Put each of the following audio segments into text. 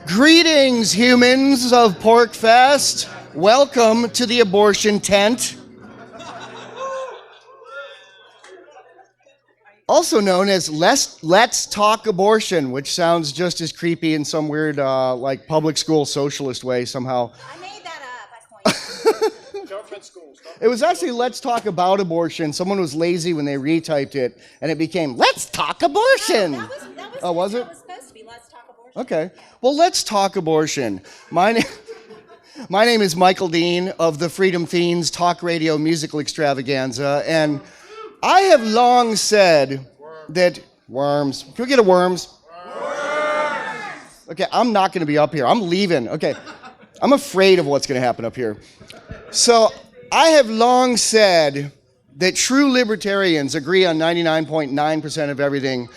Greetings, humans of PorcFest. Welcome to the abortion tent. Also known as Let's Talk Abortion, which sounds just as creepy in some weird, like public school socialist way somehow. I made that up. Government schools. It was actually Let's Talk About Abortion. Someone was lazy when they retyped it, and it became Let's Talk Abortion. That was Oh, was it? It was supposed to be Let's Talk Abortion. Okay. Well, let's talk abortion. My name is Michael Dean of the Freedom Fiends Talk Radio Musical Extravaganza, and I have long said that worms. Can we get a worms? Worms! Okay, I'm not going to be up here. I'm leaving. Okay. I'm afraid of what's going to happen up here. So I have long said that true libertarians agree on 99.9% of everything,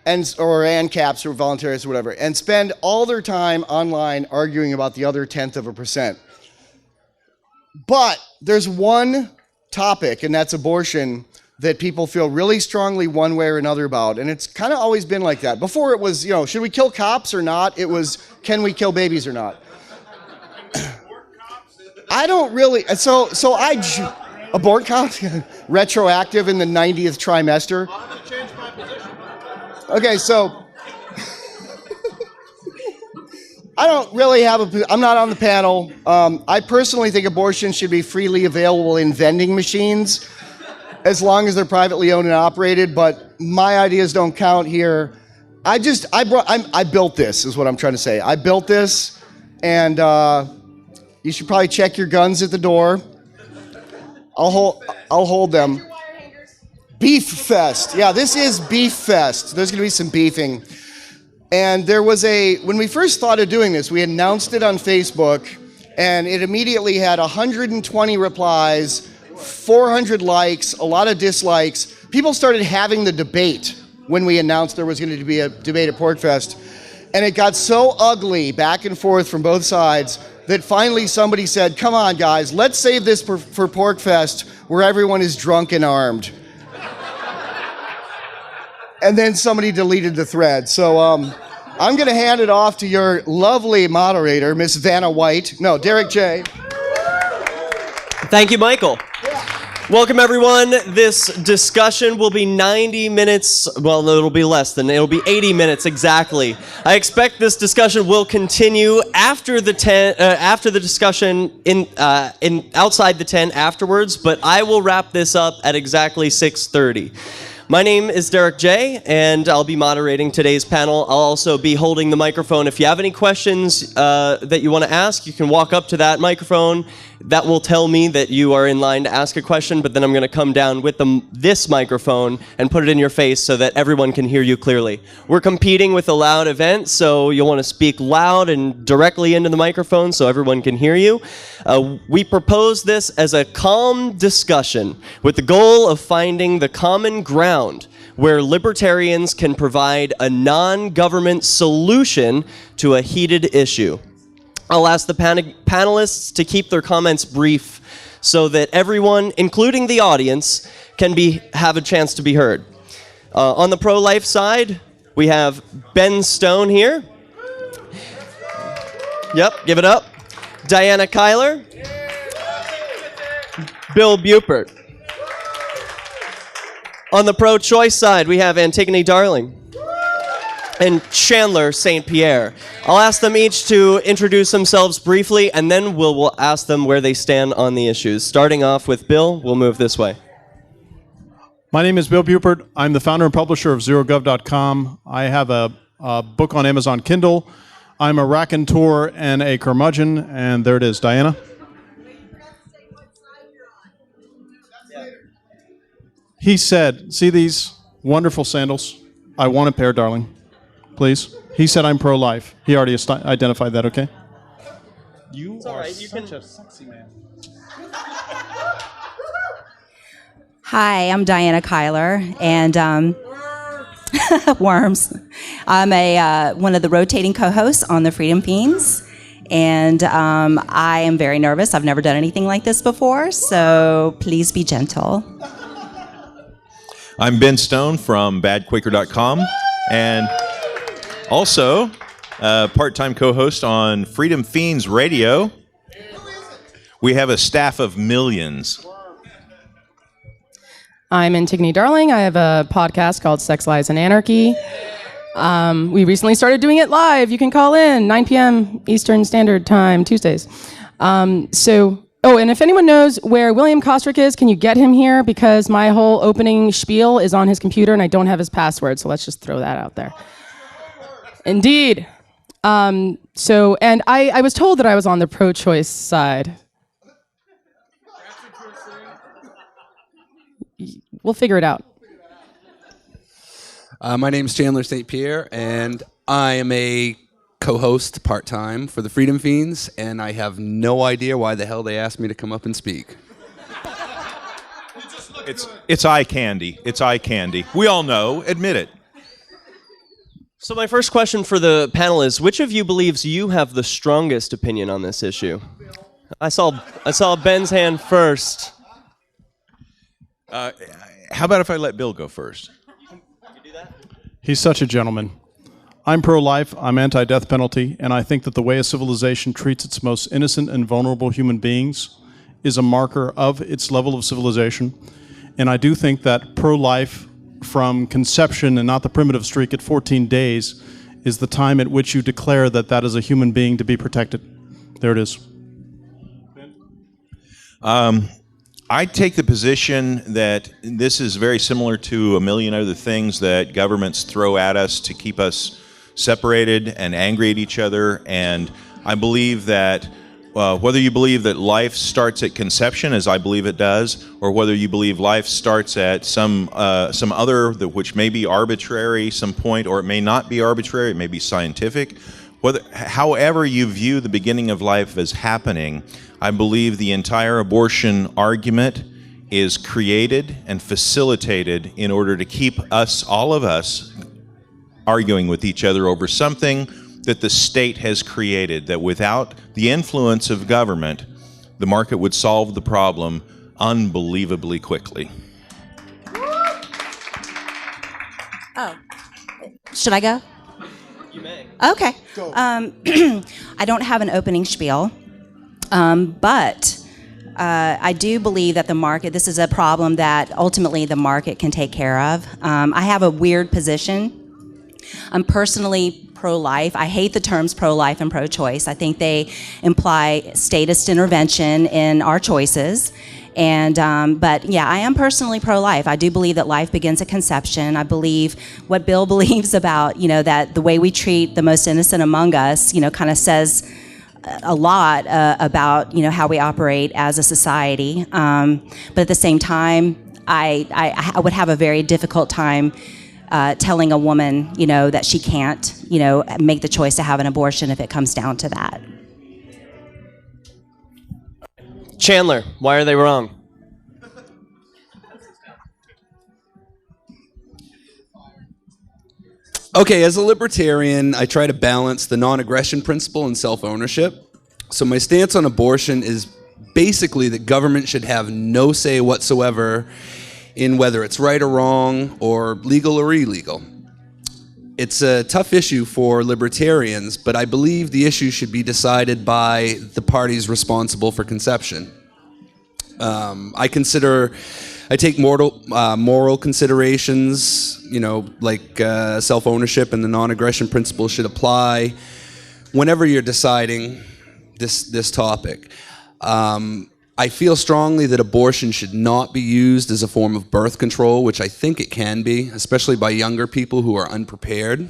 and ANCAPs or voluntarists or whatever, and spend all their time online arguing about the other 0.1%. But there's one topic, and that's abortion, that people feel really strongly one way or another about, and it's kind of always been like that. Before it was, should we kill cops or not? It was, can we kill babies or not? I don't really, abort cops? Retroactive in the 90th trimester? I'll have to change my position. Okay, so I don't really have I'm not on the panel. I personally think abortion should be freely available in vending machines as long as they're privately owned and operated, but my ideas don't count here. I built this, is what I'm trying to say. I built this, and you should probably check your guns at the door. I'll hold them. Beef Fest. Yeah, this is Beef Fest. There's going to be some beefing. And there was when we first thought of doing this, we announced it on Facebook, and it immediately had 120 replies, 400 likes, a lot of dislikes. People started having the debate when we announced there was going to be a debate at PorcFest. And it got so ugly back and forth from both sides that finally somebody said, come on, guys, let's save this for PorcFest where everyone is drunk and armed. And then somebody deleted the thread. So I'm going to hand it off to your lovely moderator, Miss Vanna White. No, Derek J. Thank you, Michael. Welcome, everyone. This discussion will be 90 minutes. Well, it'll be less than. It'll be 80 minutes exactly. I expect this discussion will continue after the discussion in outside the tent afterwards. But I will wrap this up at exactly 6:30. My name is Derek J, and I'll be moderating today's panel. I'll also be holding the microphone. If you have any questions that you want to ask, you can walk up to that microphone. That will tell me that you are in line to ask a question, but then I'm going to come down with this microphone and put it in your face so that everyone can hear you clearly. We're competing with a loud event, so you'll want to speak loud and directly into the microphone so everyone can hear you. We propose this as a calm discussion with the goal of finding the common ground where libertarians can provide a non-government solution to a heated issue. I'll ask the panelists to keep their comments brief so that everyone, including the audience, can have a chance to be heard. On the pro-life side, we have Ben Stone here. Yep, give it up. Diana Kyler. Bill Bupert. On the pro-choice side, we have Antigone Darling and Chandler St. Pierre. I'll ask them each to introduce themselves briefly, and then we'll ask them where they stand on the issues. Starting off with Bill, we'll move this way. My name is Bill Bupert. I'm the founder and publisher of ZeroGov.com. I have a book on Amazon Kindle. I'm a raconteur and a curmudgeon, and there it is. Diana? He said, see these wonderful sandals? I want a pair, darling. Please. He said I'm pro-life. He already identified that, okay? You are such a sexy man. Hi, I'm Diana Kyler, and worms. I'm one of the rotating co-hosts on the Freedom Fiends, and I am very nervous. I've never done anything like this before, so please be gentle. I'm Ben Stone from badquaker.com, and also part-time co-host on Freedom Fiends Radio. We have a staff of millions. I'm Antigone Darling. I have a podcast called Sex, Lies, and Anarchy. We recently started doing it live. You can call in 9 p.m. Eastern Standard Time, Tuesdays. And if anyone knows where William Kostrick is, can you get him here? Because my whole opening spiel is on his computer and I don't have his password, so let's just throw that out there. Indeed. And I was told that I was on the pro-choice side. We'll figure it out. My name is Chandler St. Pierre, and I am a co-host part-time for the Freedom Fiends, and I have no idea why the hell they asked me to come up and speak. It's eye candy. It's eye candy. We all know. Admit it. So my first question for the panel is, which of you believes you have the strongest opinion on this issue? I saw Ben's hand first. How about if I let Bill go first? He's such a gentleman. I'm pro-life, I'm anti-death penalty, and I think that the way a civilization treats its most innocent and vulnerable human beings is a marker of its level of civilization. And I do think that pro-life from conception and not the primitive streak at 14 days is the time at which you declare that that is a human being to be protected. There it is. I take the position that this is very similar to a million other things that governments throw at us to keep us separated and angry at each other. And I believe that whether you believe that life starts at conception, as I believe it does, or whether you believe life starts at some other, which may be arbitrary, some point, or it may not be arbitrary, it may be scientific. However you view the beginning of life as happening, I believe the entire abortion argument is created and facilitated in order to keep us, all of us, arguing with each other over something that the state has created, that without the influence of government, the market would solve the problem unbelievably quickly. Oh, should I go? You may. Okay. I don't have an opening spiel, but I do believe that the market, this is a problem that ultimately the market can take care of. I have a weird position. I'm personally pro-life. I hate the terms pro-life and pro-choice. I think they imply statist intervention in our choices. But yeah, I am personally pro-life. I do believe that life begins at conception. I believe what Bill believes about, that the way we treat the most innocent among us, kind of says a lot about, how we operate as a society. But at the same time, I would have a very difficult time telling a woman, that she can't, make the choice to have an abortion if it comes down to that. Chandler, why are they wrong? Okay, as a libertarian, I try to balance the non-aggression principle and self-ownership. So my stance on abortion is basically that government should have no say whatsoever in whether it's right or wrong or legal or illegal. It's a tough issue for libertarians, but I believe the issue should be decided by the parties responsible for conception. I take moral considerations, like self-ownership and the non-aggression principle should apply whenever you're deciding this topic. I feel strongly that abortion should not be used as a form of birth control, which I think it can be, especially by younger people who are unprepared.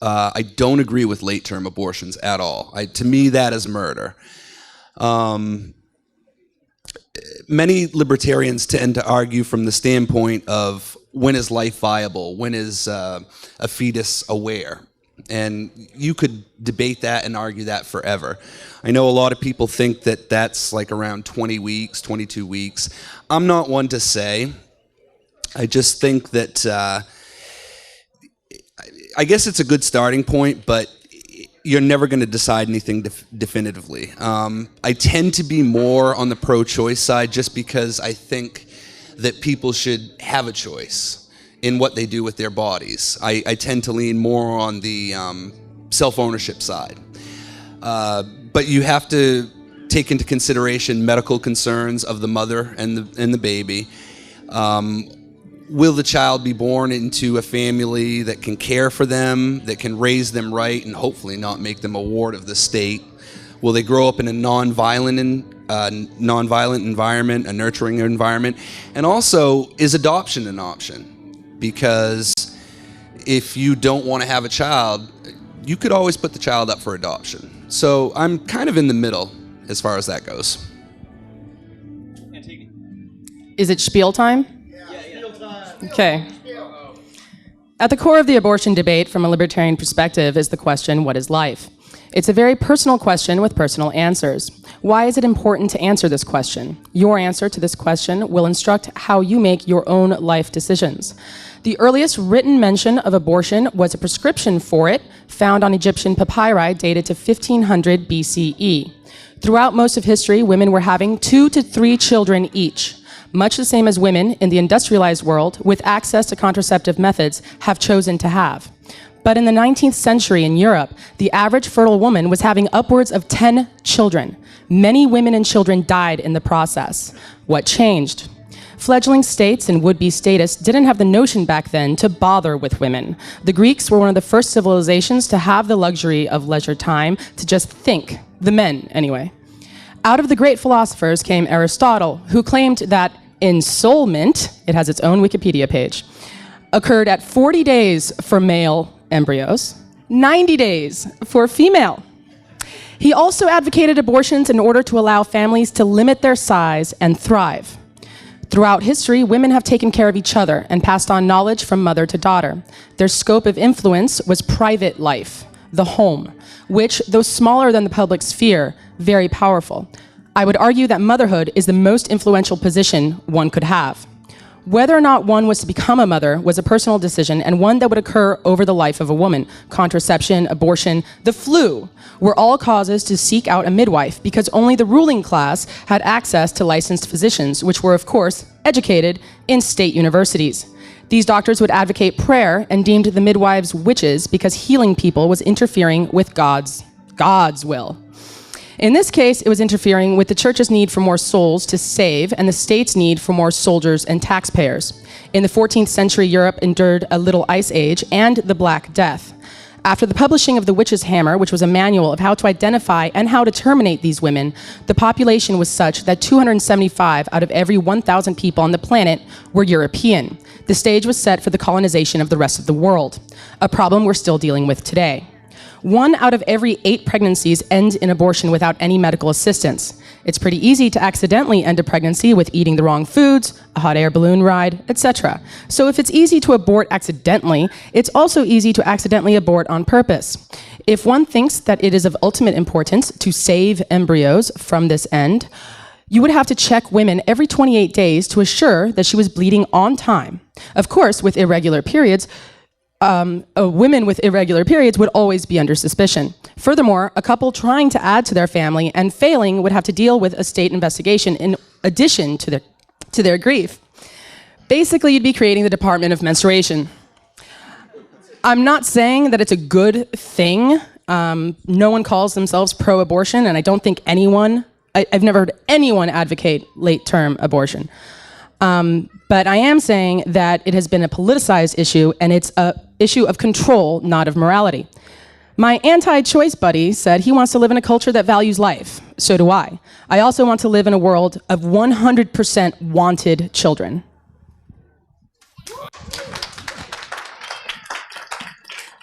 I don't agree with late-term abortions at all. To me, that is murder. Many libertarians tend to argue from the standpoint of when is life viable, when is a fetus aware. And you could debate that and argue that forever. I know a lot of people think that that's like around 20 weeks, 22 weeks. I'm not one to say. I just think that I guess it's a good starting point, but you're never going to decide anything definitively. I tend to be more on the pro-choice side just because I think that people should have a choice in what they do with their bodies. I tend to lean more on the self-ownership side. But you have to take into consideration medical concerns of the mother and the baby. Will the child be born into a family that can care for them, that can raise them right, and hopefully not make them a ward of the state? Will they grow up in a nonviolent environment, a nurturing environment? And also, is adoption an option? Because if you don't want to have a child, you could always put the child up for adoption. So I'm kind of in the middle as far as that goes. Is it spiel time? Okay. At the core of the abortion debate from a libertarian perspective is the question, what is life? It's a very personal question with personal answers. Why is it important to answer this question? Your answer to this question will instruct how you make your own life decisions. The earliest written mention of abortion was a prescription for it found on Egyptian papyri dated to 1500 BCE. Throughout most of history, women were having 2 to 3 children each, much the same as women in the industrialized world with access to contraceptive methods have chosen to have. But in the 19th century in Europe, the average fertile woman was having upwards of 10 children. Many women and children died in the process. What changed? Fledgling states and would-be statists didn't have the notion back then to bother with women. The Greeks were one of the first civilizations to have the luxury of leisure time to just think, the men anyway. Out of the great philosophers came Aristotle, who claimed that ensoulment, it has its own Wikipedia page, occurred at 40 days for male embryos, 90 days for female. He also advocated abortions in order to allow families to limit their size and thrive. Throughout history, women have taken care of each other and passed on knowledge from mother to daughter. Their scope of influence was private life, the home, which, though smaller than the public sphere, very powerful. I would argue that motherhood is the most influential position one could have. Whether or not one was to become a mother was a personal decision and one that would occur over the life of a woman. Contraception, abortion, the flu were all causes to seek out a midwife because only the ruling class had access to licensed physicians, which were, of course, educated in state universities. These doctors would advocate prayer and deemed the midwives witches because healing people was interfering with God's will. In this case, it was interfering with the church's need for more souls to save and the state's need for more soldiers and taxpayers. In the 14th century, Europe endured a little ice age and the Black Death. After the publishing of The Witch's Hammer, which was a manual of how to identify and how to terminate these women, the population was such that 275 out of every 1,000 people on the planet were European. The stage was set for the colonization of the rest of the world, a problem we're still dealing with today. 1 out of every 8 pregnancies ends in abortion without any medical assistance. It's pretty easy to accidentally end a pregnancy with eating the wrong foods, a hot air balloon ride, etc. So if it's easy to abort accidentally, it's also easy to accidentally abort on purpose. If one thinks that it is of ultimate importance to save embryos from this end, you would have to check women every 28 days to assure that she was bleeding on time. Of course, with irregular periods, women with irregular periods would always be under suspicion. Furthermore, a couple trying to add to their family and failing would have to deal with a state investigation in addition to their grief. Basically, you'd be creating the Department of Menstruation. I'm not saying that it's a good thing. No one calls themselves pro-abortion, and I don't think I've never heard anyone advocate late-term abortion. But I am saying that it has been a politicized issue, and it's an issue of control, not of morality. My anti-choice buddy said he wants to live in a culture that values life. So do I. I also want to live in a world of 100% wanted children.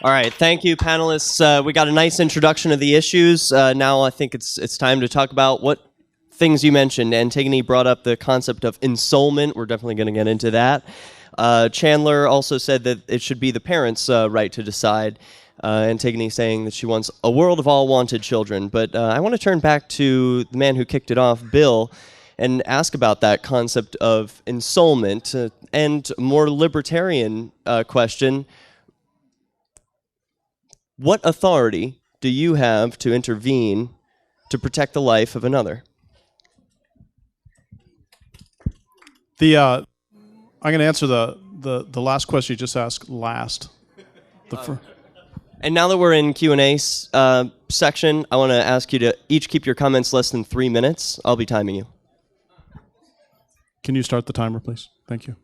All right, thank you, panelists. We got a nice introduction of the issues. Now I think it's time to talk about what things you mentioned. Antigone brought up the concept of ensoulment. We're definitely going to get into that. Chandler also said that it should be the parents' right to decide. Antigone saying that she wants a world of all wanted children. But I want to turn back to the man who kicked it off, Bill, and ask about that concept of ensoulment and more libertarian question. What authority do you have to intervene to protect the life of another? I'm going to answer the last question you just asked last. And now that we're in Q&A section, I want to ask you to each keep your comments less than 3 minutes. I'll be timing you. Can you start the timer, please? Thank you.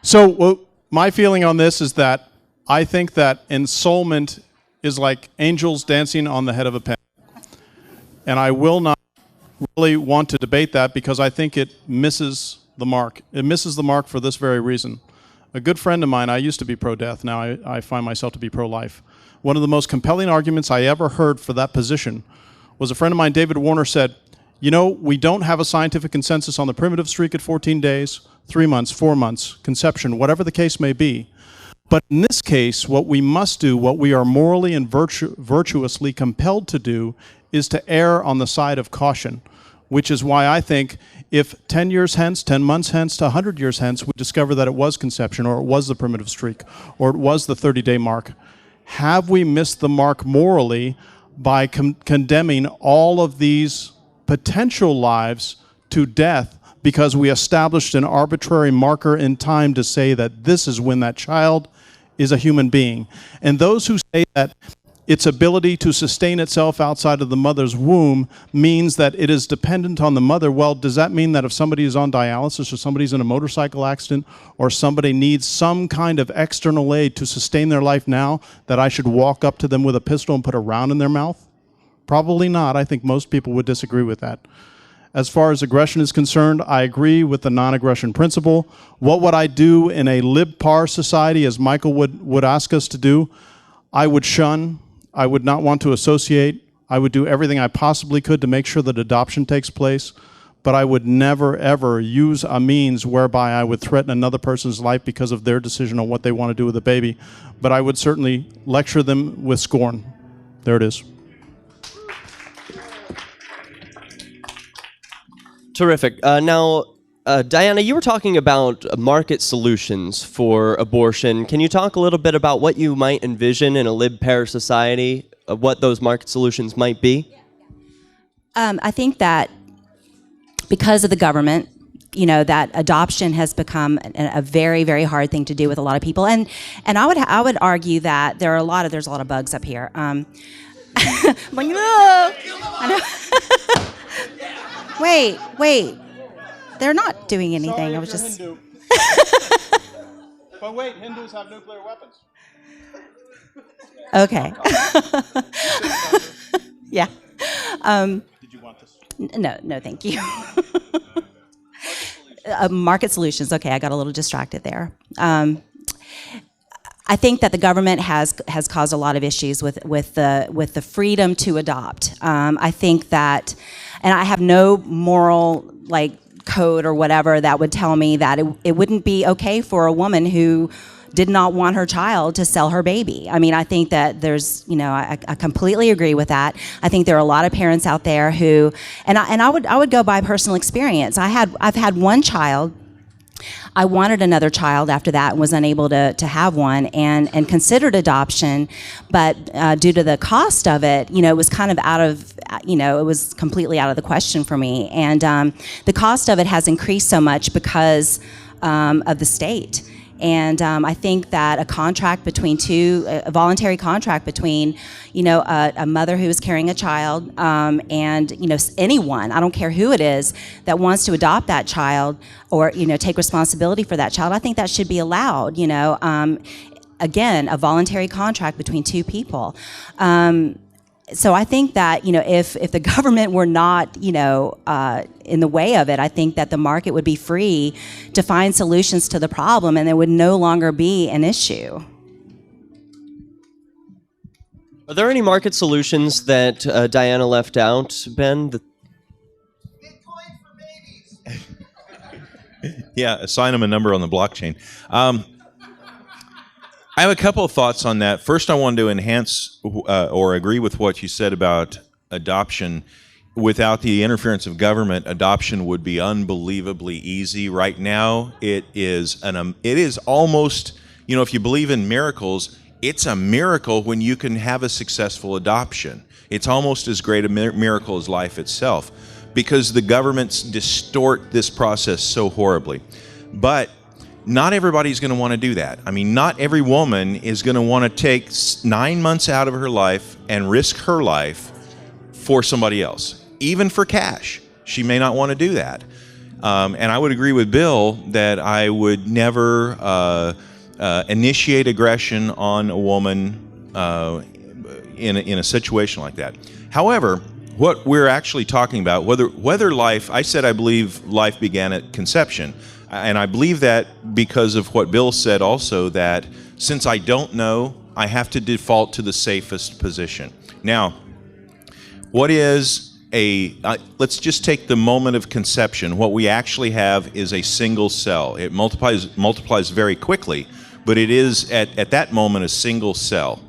So my feeling on this is that I think that ensoulment is like angels dancing on the head of a pen. And I will not really want to debate that because I think it misses the mark. It misses the mark for this very reason. A good friend of mine, I used to be pro-death, now I find myself to be pro-life. One of the most compelling arguments I ever heard for that position was a friend of mine, David Warner, said, you know, we don't have a scientific consensus on the primitive streak at 14 days, 3 months, 4 months, conception, whatever the case may be. But in this case, what we must do, what we are morally and virtuously compelled to do, is to err on the side of caution, which is why I think if 10 years hence, 10 months hence to 100 years hence, we discover that it was conception or it was the primitive streak or it was the 30-day mark, have we missed the mark morally by condemning all of these potential lives to death because we established an arbitrary marker in time to say that this is when that child is a human being? And those who say that its ability to sustain itself outside of the mother's womb means that it is dependent on the mother. Well, does that mean that if somebody is on dialysis or somebody's in a motorcycle accident or somebody needs some kind of external aid to sustain their life now, that I should walk up to them with a pistol and put a round in their mouth? Probably not. I think most people would disagree with that. As far as aggression is concerned, I agree with the non-aggression principle. What would I do in a lib-par society, as Michael would ask us to do? I would shun. I would not want to associate. I would do everything I possibly could to make sure that adoption takes place, but I would never, ever use a means whereby I would threaten another person's life because of their decision on what they want to do with a baby. But I would certainly lecture them with scorn. There it is. Terrific. Now, Diana, you were talking about market solutions for abortion. Can you talk a little bit about what you might envision in a lib-par society, what those market solutions might be? I think that because of the government, you know, that adoption has become a very, very hard thing to do with a lot of people. And I would argue that there's a lot of bugs up here. Like, I know. Wait. They're not doing anything. Sorry, I was just. Hindu. But wait, Hindus have nuclear weapons. Okay. Yeah. Did you want this? No, thank you. Market solutions. Okay, I got a little distracted there. I think that the government has caused a lot of issues with the freedom to adopt. I think that, and I have no moral code or whatever that would tell me that it wouldn't be okay for a woman who did not want her child to sell her baby. I mean, I think that there's, I completely agree with that. I think there are a lot of parents out there who, and I would go by personal experience. I've had one child. I wanted another child after that and was unable to have one and considered adoption, but due to the cost of it, it was kind of it was completely out of the question for me. And the cost of it has increased so much because of the state. And I think that a voluntary contract between, a mother who is carrying a child and, anyone, I don't care who it is, that wants to adopt that child or, take responsibility for that child, I think that should be allowed, again, a voluntary contract between two people. So I think that, if the government were not, in the way of it, I think that the market would be free to find solutions to the problem and there would no longer be an issue. Are there any market solutions that Diana left out, Ben? Bitcoin for babies. Yeah, assign them a number on the blockchain. I have a couple of thoughts on that. First, I wanted to enhance or agree with what you said about adoption. Without the interference of government, adoption would be unbelievably easy. Right now, it is almost, if you believe in miracles, it's a miracle when you can have a successful adoption. It's almost as great a miracle as life itself because the governments distort this process so horribly. But not everybody's going to want to do that. I mean, not every woman is going to want to take 9 months out of her life and risk her life for somebody else, even for cash. She may not want to do that. And I would agree with Bill that I would never initiate aggression on a woman in a situation like that. However, what we're actually talking about, whether life, I said I believe life began at conception. And I believe that because of what Bill said also, that since I don't know, I have to default to the safest position. Now, what is let's just take the moment of conception. What we actually have is a single cell. It multiplies very quickly, but it is at that moment a single cell.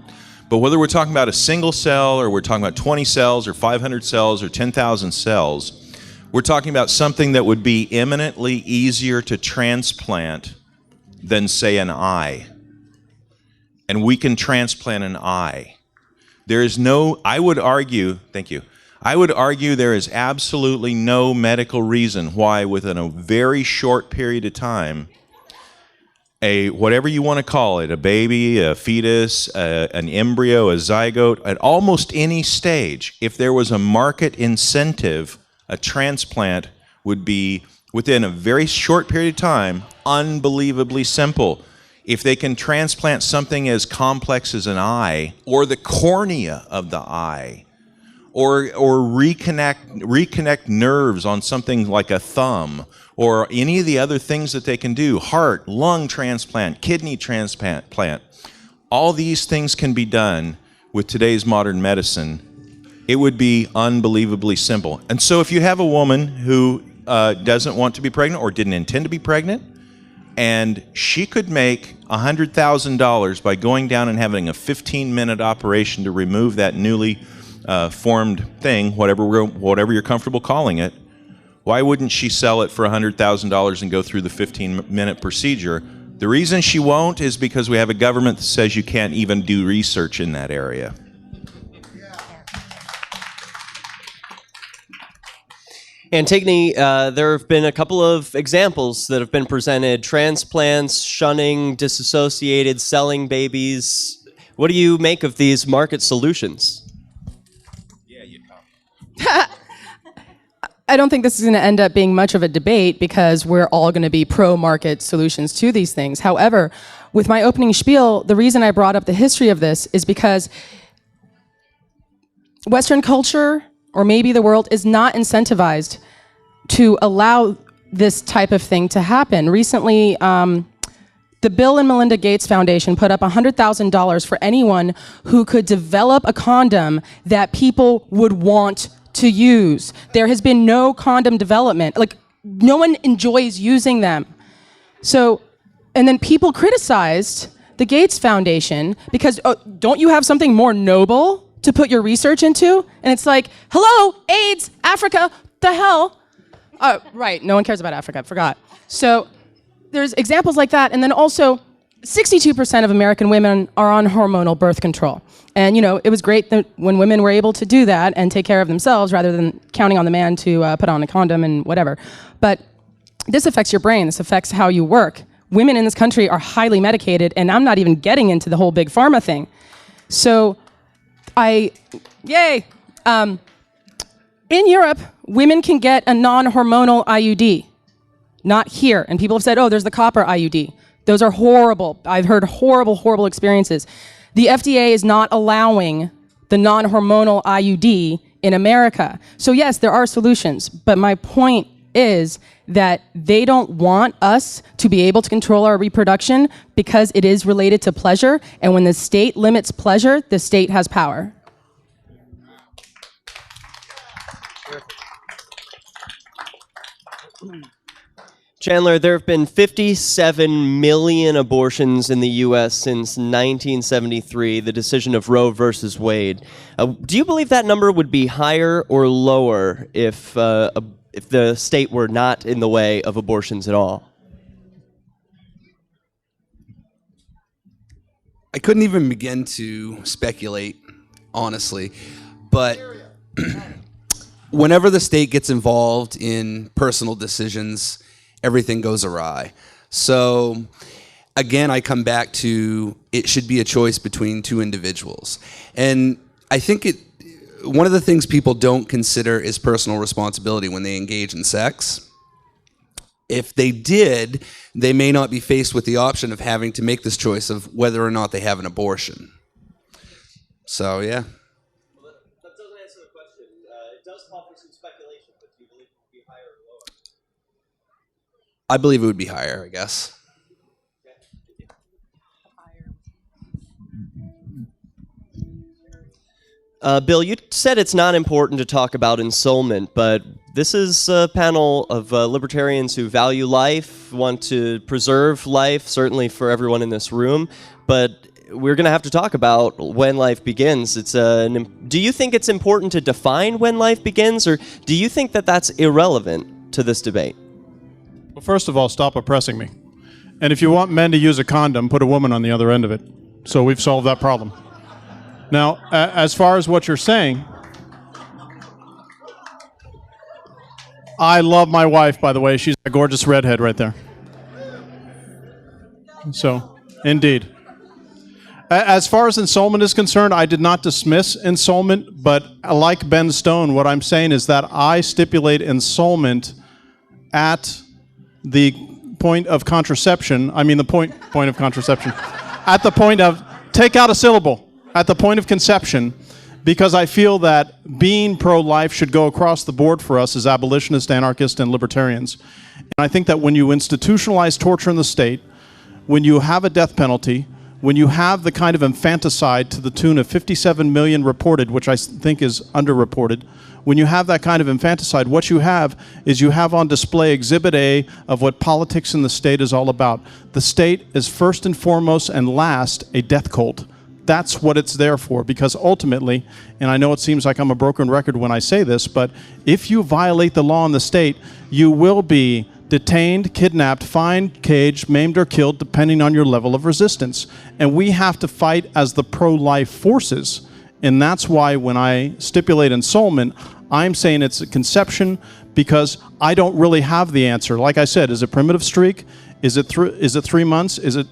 But whether we're talking about a single cell or we're talking about 20 cells or 500 cells or 10,000 cells, we're talking about something that would be eminently easier to transplant than, say, an eye. And we can transplant an eye. There is no, I would argue, thank you, I would argue there is absolutely no medical reason why within a very short period of time, whatever you want to call it, a baby, a fetus, an embryo, a zygote, at almost any stage, if there was a market incentive, a transplant would be, within a very short period of time, unbelievably simple. If they can transplant something as complex as an eye, or the cornea of the eye, or reconnect nerves on something like a thumb, or any of the other things that they can do, heart, lung transplant, kidney transplant, all these things can be done with today's modern medicine. It would be unbelievably simple. And so if you have a woman who doesn't want to be pregnant or didn't intend to be pregnant, and she could make $100,000 by going down and having a 15-minute operation to remove that newly formed thing, whatever you're comfortable calling it, why wouldn't she sell it for $100,000 and go through the 15-minute procedure? The reason she won't is because we have a government that says you can't even do research in that area. Antigone, there have been a couple of examples that have been presented: transplants, shunning, disassociated, selling babies. What do you make of these market solutions? I don't think this is going to end up being much of a debate because we're all going to be pro-market solutions to these things. However, with my opening spiel, the reason I brought up the history of this is because Western culture, or maybe the world, is not incentivized to allow this type of thing to happen. Recently, the Bill and Melinda Gates Foundation put up $100,000 for anyone who could develop a condom that people would want to use. There has been no condom development. Like, no one enjoys using them. So, and then people criticized the Gates Foundation because, don't you have something more noble to put your research into? And it's like, hello, AIDS, Africa, the hell? Right, no one cares about Africa, I forgot. So there's examples like that. And then also, 62% of American women are on hormonal birth control. And, you know, it was great that when women were able to do that and take care of themselves rather than counting on the man to put on a condom and whatever. But this affects your brain. This affects how you work. Women in this country are highly medicated, and I'm not even getting into the whole big pharma thing. So yay. In Europe, women can get a non-hormonal IUD. Not here. And people have said, oh, there's the copper IUD. Those are horrible. I've heard horrible experiences. The FDA is not allowing the non-hormonal IUD in America. So yes, there are solutions, but my point is that they don't want us to be able to control our reproduction because it is related to pleasure, and when the state limits pleasure, the state has power. Chandler, there have been 57 million abortions in the U.S. since 1973, the decision of Roe versus Wade. Do you believe that number would be higher or lower if the state were not in the way of abortions at all? I couldn't even begin to speculate, honestly, but whenever the state gets involved in personal decisions, everything goes awry. So again, I come back to it should be a choice between two individuals. And I think one of the things people don't consider is personal responsibility when they engage in sex. If they did, they may not be faced with the option of having to make this choice of whether or not they have an abortion. So, yeah. Well, that doesn't answer the question. It does call for some speculation, but do you believe it would be higher or lower? I believe it would be higher, I guess. Bill, you said it's not important to talk about ensoulment, but this is a panel of libertarians who value life, want to preserve life, certainly for everyone in this room, but we're going to have to talk about when life begins. Do you think it's important to define when life begins, or do you think that that's irrelevant to this debate? Well, first of all, stop oppressing me. And if you want men to use a condom, put a woman on the other end of it. So we've solved that problem. Now, as far as what you're saying, I love my wife, by the way. She's a gorgeous redhead right there. So, indeed. As far as ensoulment is concerned, I did not dismiss ensoulment, but like Ben Stone, what I'm saying is that I stipulate ensoulment at the point of contraception. I mean the point of contraception. At the point of, take out a syllable. At the point of conception, because I feel that being pro-life should go across the board for us as abolitionists, anarchists, and libertarians. And I think that when you institutionalize torture in the state, when you have a death penalty, when you have the kind of infanticide to the tune of 57 million reported, which I think is underreported, when you have that kind of infanticide, what you have is you have on display Exhibit A of what politics in the state is all about. The state is first and foremost and last a death cult. That's what it's there for, because ultimately, and I know it seems like I'm a broken record when I say this, but if you violate the law in the state, you will be detained, kidnapped, fined, caged, maimed, or killed, depending on your level of resistance. And we have to fight as the pro-life forces. And that's why when I stipulate ensoulment, I'm saying it's a conception, because I don't really have the answer. Like I said, is it primitive streak? Is it 3 months? Is it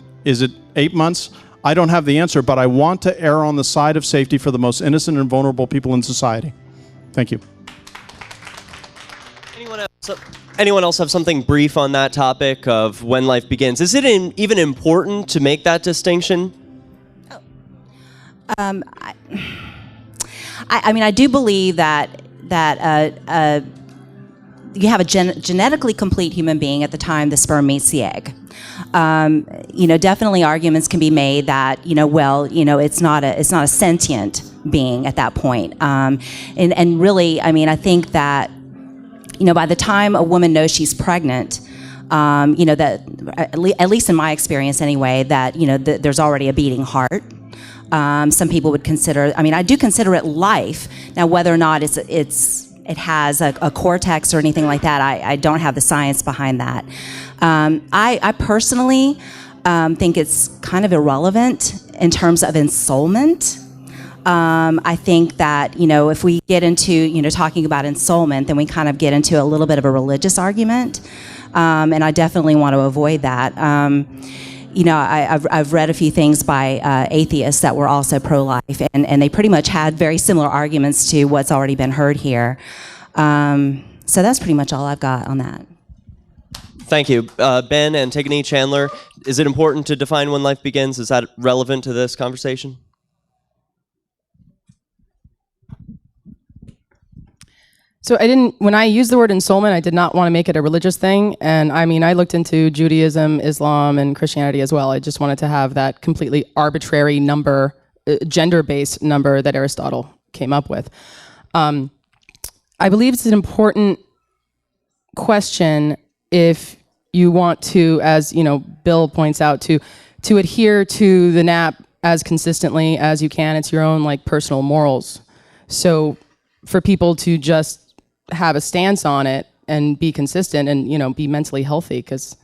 8 months? I don't have the answer, but I want to err on the side of safety for the most innocent and vulnerable people in society. Thank you. Anyone else have something brief on that topic of when life begins? Is it even important to make that distinction? I mean, I do believe that you have a genetically complete human being at the time the sperm meets the egg. Definitely arguments can be made that, it's not a sentient being at that point. And really, I mean, I think that, by the time a woman knows she's pregnant, that at least in my experience anyway, that, there's already a beating heart. Some people would consider, I do consider it life. Now, whether or not it has a cortex or anything like that, I don't have the science behind that. I personally think it's kind of irrelevant in terms of ensoulment. I think that, if we get into, talking about ensoulment, then we kind of get into a little bit of a religious argument. And I definitely want to avoid that. I've read a few things by atheists that were also pro-life, and they pretty much had very similar arguments to what's already been heard here. So that's pretty much all I've got on that. Thank you. Ben, Antigone, Chandler, is it important to define when life begins? Is that relevant to this conversation? So when I used the word ensoulment, I did not want to make it a religious thing. And I looked into Judaism, Islam, and Christianity as well. I just wanted to have that completely arbitrary number, gender-based number that Aristotle came up with. I believe it's an important question if you want to, as Bill points out, to adhere to the NAP as consistently as you can. It's your own personal morals. So for people to just have a stance on it and be consistent and be mentally healthy, because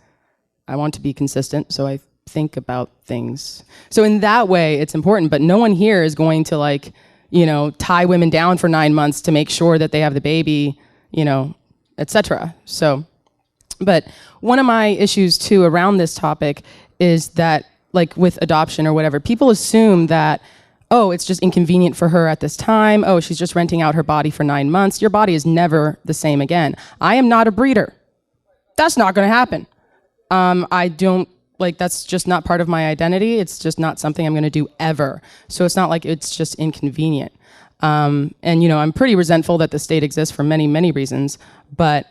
I want to be consistent, so I think about things. So in that way, it's important. But no one here is going to tie women down for 9 months to make sure that they have the baby, etc. So But one of my issues too around this topic is that, like with adoption or whatever, people assume that, oh, it's just inconvenient for her at this time. Oh, she's just renting out her body for 9 months. Your body is never the same again. I am not a breeder. That's not going to happen. I don't, like, that's just not part of my identity. It's just not something I'm going to do ever. So it's not like it's just inconvenient. And, you know, I'm pretty resentful that the state exists for many, many reasons, but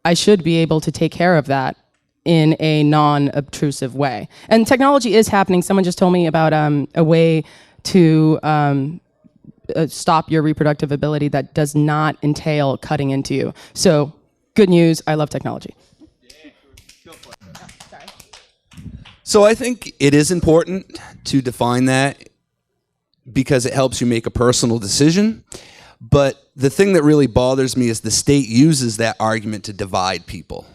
I should be able to take care of that in a non-obtrusive way. And technology is happening. Someone just told me about a way to stop your reproductive ability that does not entail cutting into you. So, good news, I love technology. So I think it is important to define that because it helps you make a personal decision. But the thing that really bothers me is the state uses that argument to divide people.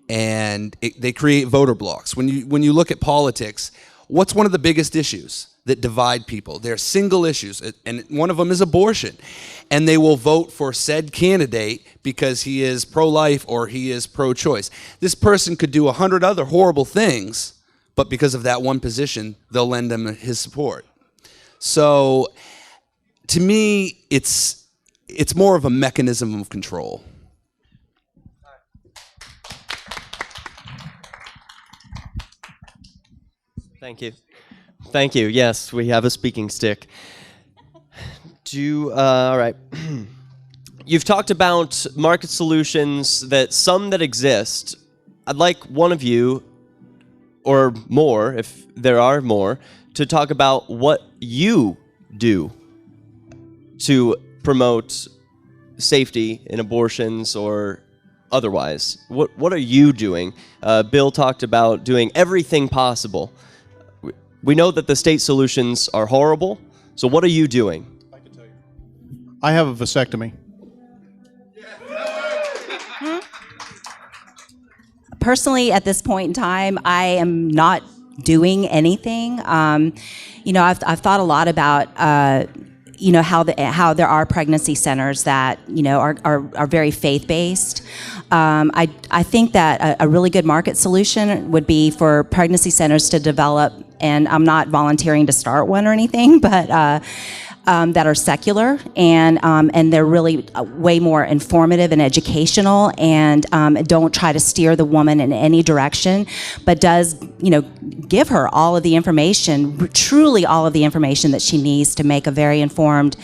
And they create voter blocks. When you look at politics, what's one of the biggest issues that divide people? They're single issues, and one of them is abortion. And they will vote for said candidate because he is pro-life or he is pro-choice. This person could do 100 other horrible things, but because of that one position, they'll lend him his support. So, to me, it's more of a mechanism of control. Thank you. Thank you. Yes, we have a speaking stick. All right. You've talked about market solutions, that exist. I'd like one of you, or more, if there are more, to talk about what you do to promote safety in abortions or otherwise. What are you doing? Bill talked about doing everything possible. We know that the state solutions are horrible, so what are you doing? I can tell you. I have a vasectomy. Personally, at this point in time, I am not doing anything. You know, I've thought a lot about you know, how there are pregnancy centers that, you know, are very faith-based. I think that a really good market solution would be for pregnancy centers to develop, and I'm not volunteering to start one or anything, but that are secular, and they're really way more informative and educational, and don't try to steer the woman in any direction, but does, you know, give her all of the information, truly all of the information that she needs to make a very informed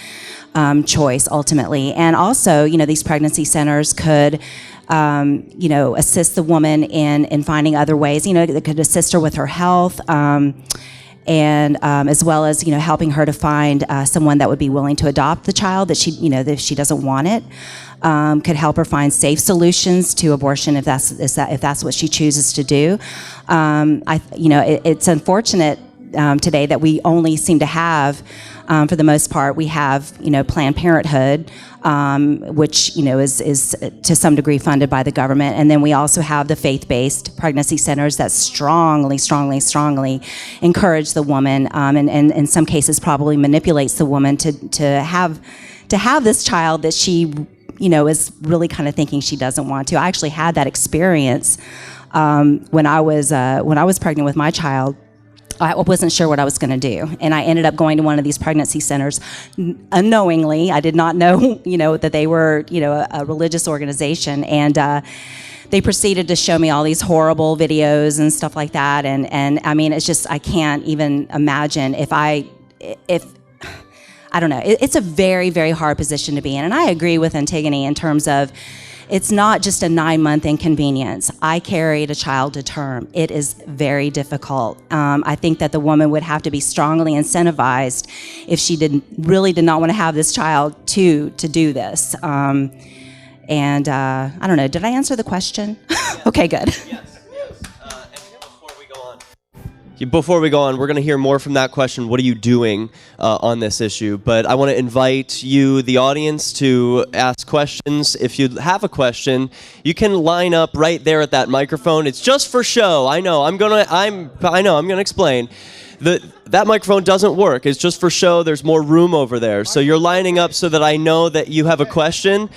choice ultimately. And also, you know, these pregnancy centers could you know, assist the woman in finding other ways. You know, they could assist her with her health, and as well as, you know, helping her to find someone that would be willing to adopt the child that she, you know, if she doesn't want it. Could help her find safe solutions to abortion if that's what she chooses to do. You know, it's unfortunate today that we only seem to have, for the most part, we have, you know, Planned Parenthood, which, you know, is to some degree funded by the government, and then we also have the faith-based pregnancy centers that strongly encourage the woman, and in some cases probably manipulates the woman to have this child that she, you know, is really kind of thinking she doesn't want to. I actually had that experience when I was pregnant with my child. I wasn't sure what I was going to do, and I ended up going to one of these pregnancy centers unknowingly. I did not know, you know, that they were, you know, a religious organization, and they proceeded to show me all these horrible videos and stuff like that, and I mean, it's just, I can't even imagine if I don't know. It's a very, very hard position to be in, and I agree with Antigone in terms of, it's not just a 9-month inconvenience. I carried a child to term. It is very difficult. I think that the woman would have to be strongly incentivized if she really did not want to have this child to do this. I don't know, did I answer the question? Yes. Okay, good. Yes. Before we go on, we're going to hear more from that question. What are you doing on this issue? But I want to invite you, the audience, to ask questions. If you have a question, you can line up right there at that microphone. It's just for show. I know. I'm going to explain. That microphone doesn't work. It's just for show. There's more room over there. So you're lining up so that I know that you have a question.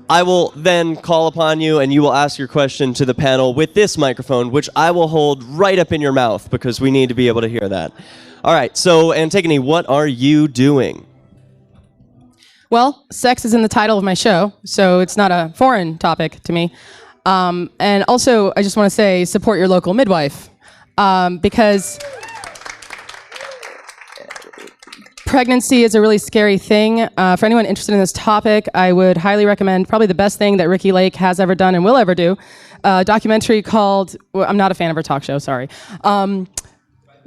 I will then call upon you, and you will ask your question to the panel with this microphone, which I will hold right up in your mouth because we need to be able to hear that. All right, so Antigone, what are you doing? Well, sex is in the title of my show, so it's not a foreign topic to me. And also, I just want to say, support your local midwife, because pregnancy is a really scary thing. For anyone interested in this topic, I would highly recommend probably the best thing that Ricky Lake has ever done and will ever do, a documentary called, well, I'm not a fan of her talk show, sorry.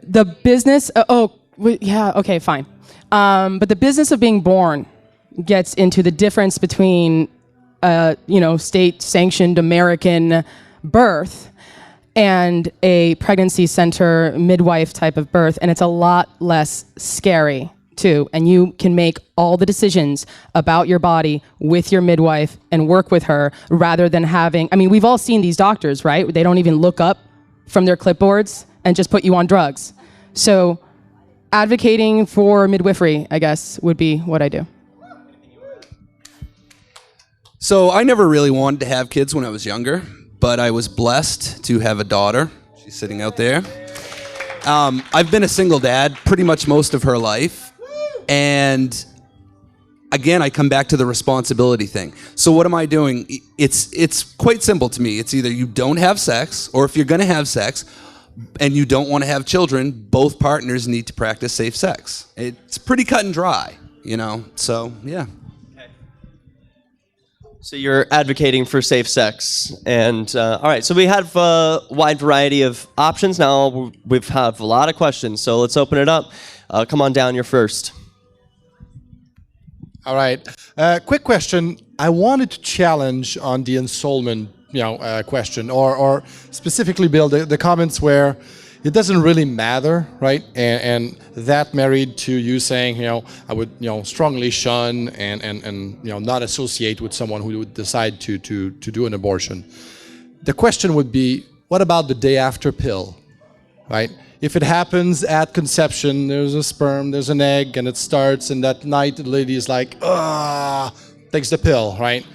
The Business, okay, fine. But The Business of Being Born gets into the difference between, state-sanctioned American birth and a pregnancy center midwife type of birth, and it's a lot less scary too, and you can make all the decisions about your body with your midwife and work with her rather than having, we've all seen these doctors, right? They don't even look up from their clipboards and just put you on drugs. So advocating for midwifery, I guess, would be what I do. So I never really wanted to have kids when I was younger, but I was blessed to have a daughter. She's sitting out there. I've been a single dad pretty much most of her life. And again, I come back to the responsibility thing. So what am I doing? It's quite simple to me. It's either you don't have sex, or if you're going to have sex and you don't want to have children, both partners need to practice safe sex. It's pretty cut and dry, so yeah. So you're advocating for safe sex. And all right, so we have a wide variety of options. Now we've had a lot of questions, so let's open it up. Come on down, you're first. All right. Quick question. I wanted to challenge on the ensoulment, question, or specifically, Bill, the comments where it doesn't really matter, right? And that married to you saying, I would, strongly shun and not associate with someone who would decide to do an abortion. The question would be, what about the day after pill, right? If it happens at conception, there's a sperm, there's an egg, and it starts, and that night the lady is like, takes the pill, right?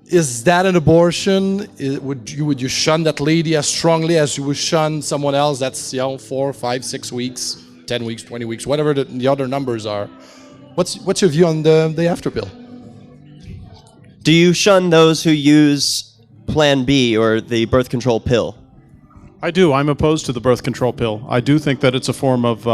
Is that an abortion? Would you shun that lady as strongly as you would shun someone else that's 4, 5, 6 weeks, 10 weeks, 20 weeks, whatever the other numbers are? What's your view on the day after pill? Do you shun those who use Plan B or the birth control pill? I do. I'm opposed to the birth control pill. I do think that it's a form of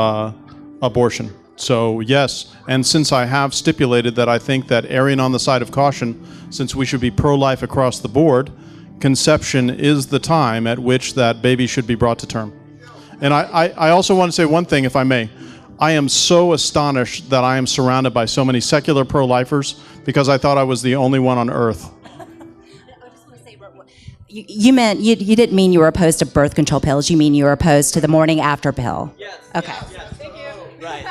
abortion. So yes, and since I have stipulated that I think that erring on the side of caution, since we should be pro-life across the board, conception is the time at which that baby should be brought to term. And I also want to say one thing, if I may. I am so astonished that I am surrounded by so many secular pro-lifers because I thought I was the only one on earth. You didn't mean you were opposed to birth control pills. You mean you were opposed to the morning after pill. Yes. Okay. Yes. Thank you. Right.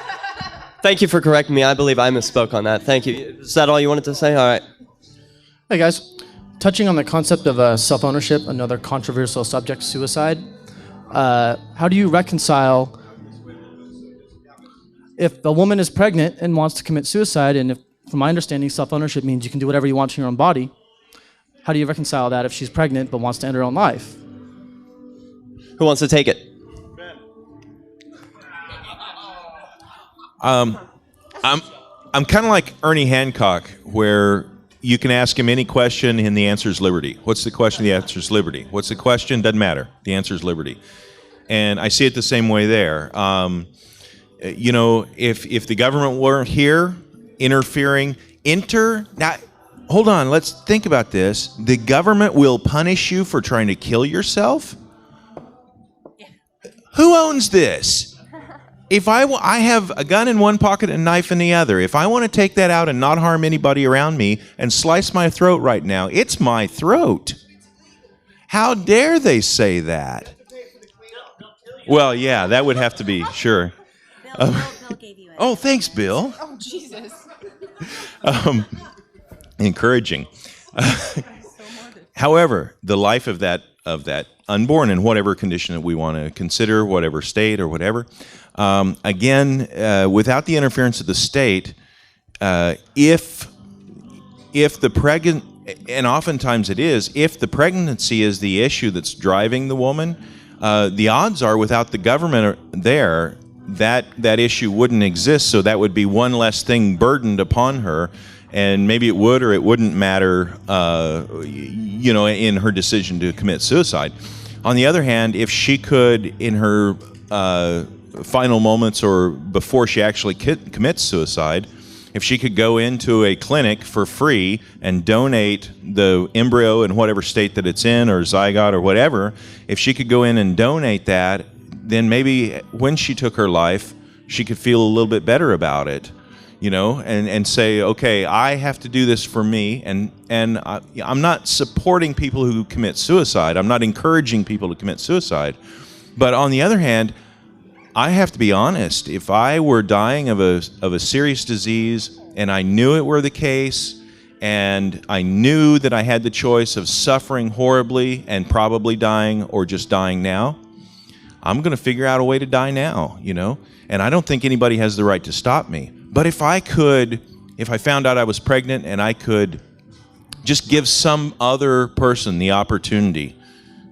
Thank you for correcting me. I believe I misspoke on that. Thank you. Is that all you wanted to say? All right. Hey guys, touching on the concept of self-ownership, another controversial subject, suicide. How do you reconcile if a woman is pregnant and wants to commit suicide, and if, from my understanding, self-ownership means you can do whatever you want to your own body? How do you reconcile that if she's pregnant but wants to end her own life? Who wants to take it? I'm kind of like Ernie Hancock, where you can ask him any question and the answer is liberty. What's the question? The answer is liberty. What's the question? Doesn't matter. The answer is liberty. And I see it the same way there. If the government weren't here interfering, now, hold on, let's think about this. The government will punish you for trying to kill yourself? Yeah. Who owns this? If I have a gun in one pocket and a knife in the other. If I want to take that out and not harm anybody around me and slice my throat right now, it's my throat. How dare they say that? Well, yeah, that would have to be, sure. Bill gave you it. Oh, thanks, Bill. Oh, Jesus. Encouraging. However, the life of that unborn in whatever condition that we want to consider, whatever state or whatever, again, without the interference of the state, if the and oftentimes it is, if the pregnancy is the issue that's driving the woman, the odds are without the government there, that issue wouldn't exist. So that would be one less thing burdened upon her, and maybe it would or it wouldn't matter, in her decision to commit suicide. On the other hand, if she could, in her final moments or before she actually commits suicide, if she could go into a clinic for free and donate the embryo in whatever state that it's in, or zygote or whatever, if she could go in and donate that, then maybe when she took her life, she could feel a little bit better about it, and say, okay, I have to do this for me, and I'm not supporting people who commit suicide. I'm not encouraging people to commit suicide. But on the other hand, I have to be honest. If I were dying of a serious disease and I knew it were the case, and I knew that I had the choice of suffering horribly and probably dying or just dying now, I'm going to figure out a way to die now, and I don't think anybody has the right to stop me. But if I found out I was pregnant and I could just give some other person the opportunity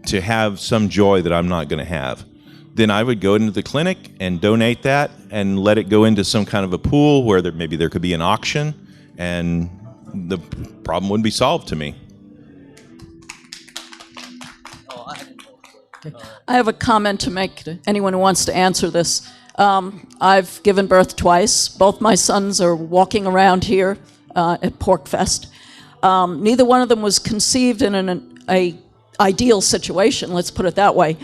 to have some joy that I'm not going to have, then I would go into the clinic and donate that and let it go into some kind of a pool where maybe there could be an auction, and the problem would be solved to me. I have a comment to make to anyone who wants to answer this. I've given birth twice. Both my sons are walking around here at PorcFest. Neither one of them was conceived in an ideal situation, let's put it that way.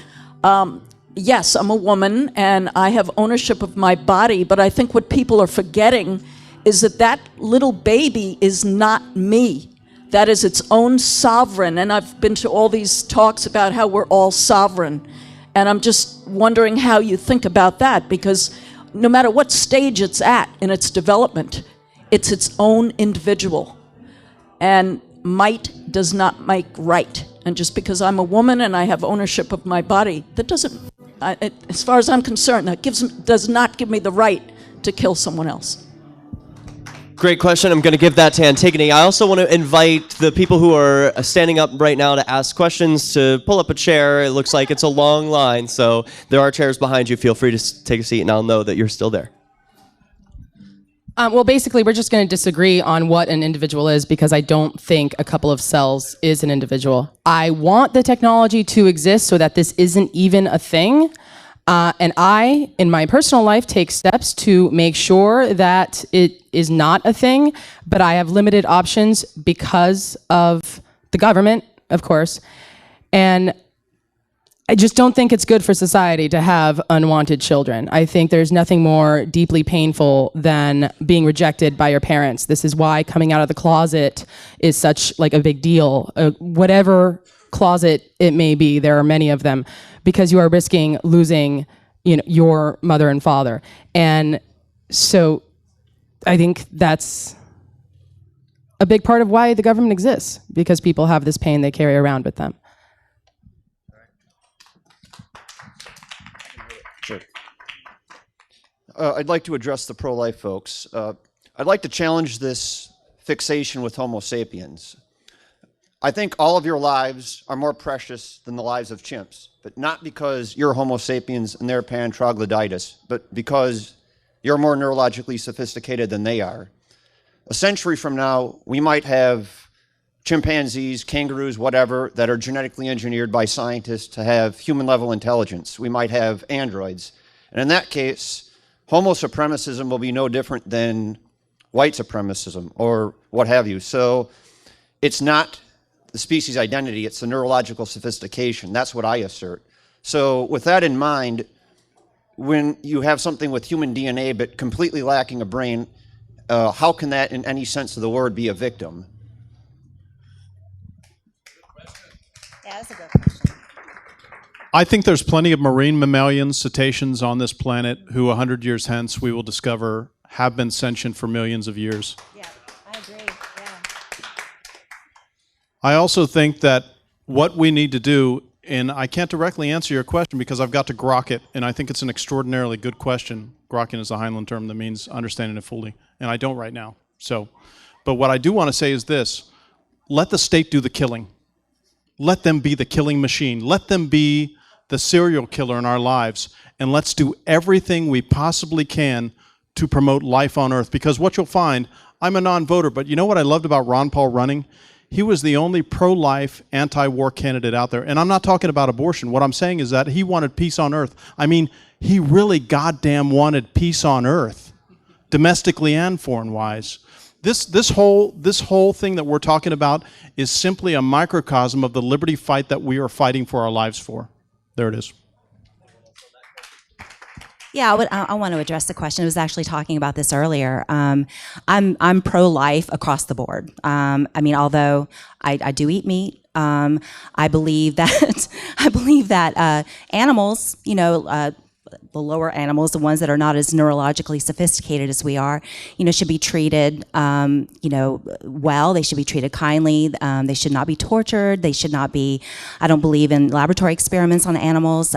Yes, I'm a woman and I have ownership of my body, but I think what people are forgetting is that little baby is not me. That is its own sovereign, and I've been to all these talks about how we're all sovereign. And I'm just wondering how you think about that, because no matter what stage it's at in its development, it's its own individual. And might does not make right. And just because I'm a woman and I have ownership of my body, that doesn't, as far as I'm concerned, does not give me the right to kill someone else. Great question. I'm going to give that to Antigone. I also want to invite the people who are standing up right now to ask questions to pull up a chair. It looks like it's a long line, so there are chairs behind you. Feel free to take a seat, and I'll know that you're still there. Well, basically, we're just going to disagree on what an individual is, because I don't think a couple of cells is an individual. I want the technology to exist so that this isn't even a thing. And I, in my personal life, take steps to make sure that it is not a thing, but I have limited options because of the government, of course. And I just don't think it's good for society to have unwanted children. I think there's nothing more deeply painful than being rejected by your parents. This is why coming out of the closet is such like a big deal. Whatever closet it may be, there are many of them, because you are risking losing, your mother and father. And so I think that's a big part of why the government exists, because people have this pain they carry around with them. Sure. I'd like to address the pro-life folks. I'd like to challenge this fixation with Homo sapiens. I think all of your lives are more precious than the lives of chimps, but not because you're Homo sapiens and they're pan troglodytes, but because you're more neurologically sophisticated than they are. A century from now, we might have chimpanzees, kangaroos, whatever, that are genetically engineered by scientists to have human-level intelligence. We might have androids. And in that case, Homo supremacism will be no different than white supremacism or what have you. So it's not the species identity, it's the neurological sophistication. That's what I assert. So with that in mind, when you have something with human DNA but completely lacking a brain, how can that in any sense of the word be a victim? Yeah, that's a good question. I think there's plenty of marine mammalians, cetaceans on this planet who 100 years hence we will discover have been sentient for millions of years. Yeah, I agree. Yeah. I also think that what we need to do, and I can't directly answer your question because I've got to grok it, and I think it's an extraordinarily good question. Grokking is a Heinlein term that means understanding it fully, and I don't right now. But what I do want to say is this. let the state do the killing. Let them be the killing machine. Let them be the serial killer in our lives. And let's do everything we possibly can to promote life on earth. Because what you'll find, I'm a non-voter, but you know what I loved about Ron Paul running? He was the only pro-life, anti-war candidate out there. And I'm not talking about abortion. What I'm saying is that he wanted peace on earth. I mean, he really goddamn wanted peace on earth, domestically and foreign-wise. This whole thing that we're talking about is simply a microcosm of the liberty fight that we are fighting for our lives for. There it is. Yeah, I want to address the question. I was actually talking about this earlier. I'm pro-life across the board. I mean, although I do eat meat, I believe that animals, you know, the lower animals, the ones that are not as neurologically sophisticated as we are, you know, should be treated, you know, well. They should be treated kindly. They should not be tortured. They should not be. I don't believe in laboratory experiments on animals.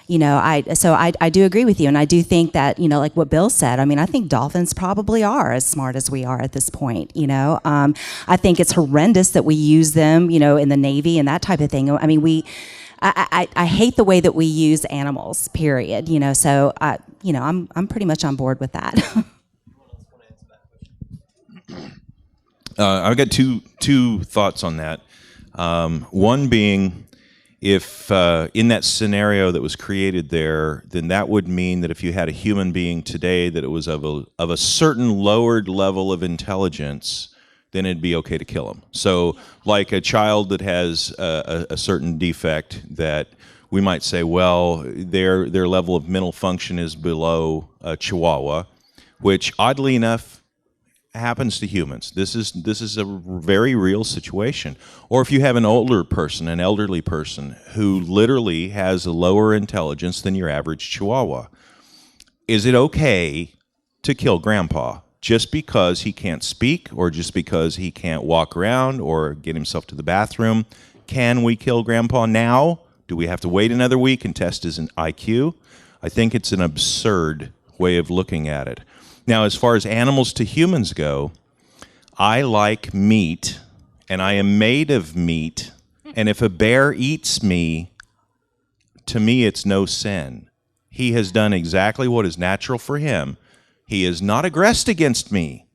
You know, I do agree with you, and I do think that, you know, like what Bill said. I mean, I think dolphins probably are as smart as we are at this point. You know, I think it's horrendous that we use them, you know, in the Navy and that type of thing. I mean, I hate the way that we use animals, period. You know, so you know, I'm pretty much on board with that. I've got two thoughts on that. One being, if in that scenario that was created there, then that would mean that if you had a human being today that it was of a certain lowered level of intelligence, then it'd be okay to kill them. So like a child that has a certain defect that we might say, well, their level of mental function is below a chihuahua, which oddly enough happens to humans. This is a very real situation. Or if you have an older person, an elderly person, who literally has a lower intelligence than your average chihuahua, is it okay to kill grandpa just because he can't speak, or just because he can't walk around or get himself to the bathroom? Can we kill grandpa now? Do we have to wait another week and test his IQ? I think it's an absurd way of looking at it. Now, as far as animals to humans go, I like meat, and I am made of meat, and if a bear eats me, to me it's no sin. He has done exactly what is natural for him. He has not aggressed against me.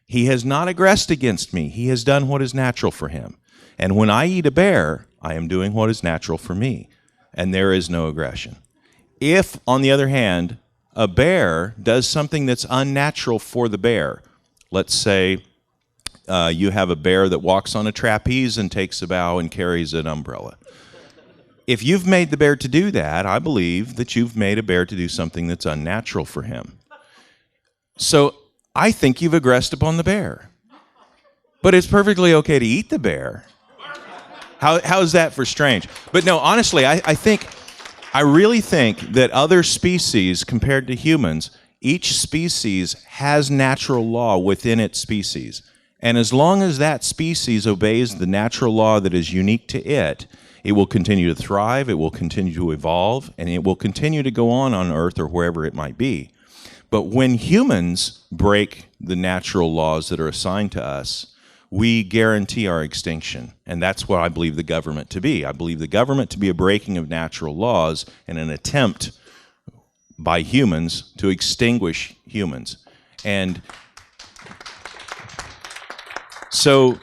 He has not aggressed against me. He has done what is natural for him. And when I eat a bear, I am doing what is natural for me, and there is no aggression. If, on the other hand, a bear does something that's unnatural for the bear, let's say you have a bear that walks on a trapeze and takes a bow and carries an umbrella. If you've made the bear to do that, I believe that you've made a bear to do something that's unnatural for him. So I think you've aggressed upon the bear. But it's perfectly okay to eat the bear. How is that for strange? But no, honestly, I really think that other species, compared to humans, each species has natural law within its species. And as long as that species obeys the natural law that is unique to it, it will continue to thrive, it will continue to evolve, and it will continue to go on Earth or wherever it might be. But when humans break the natural laws that are assigned to us, we guarantee our extinction. And that's what I believe the government to be. I believe the government to be a breaking of natural laws and an attempt by humans to extinguish humans. And so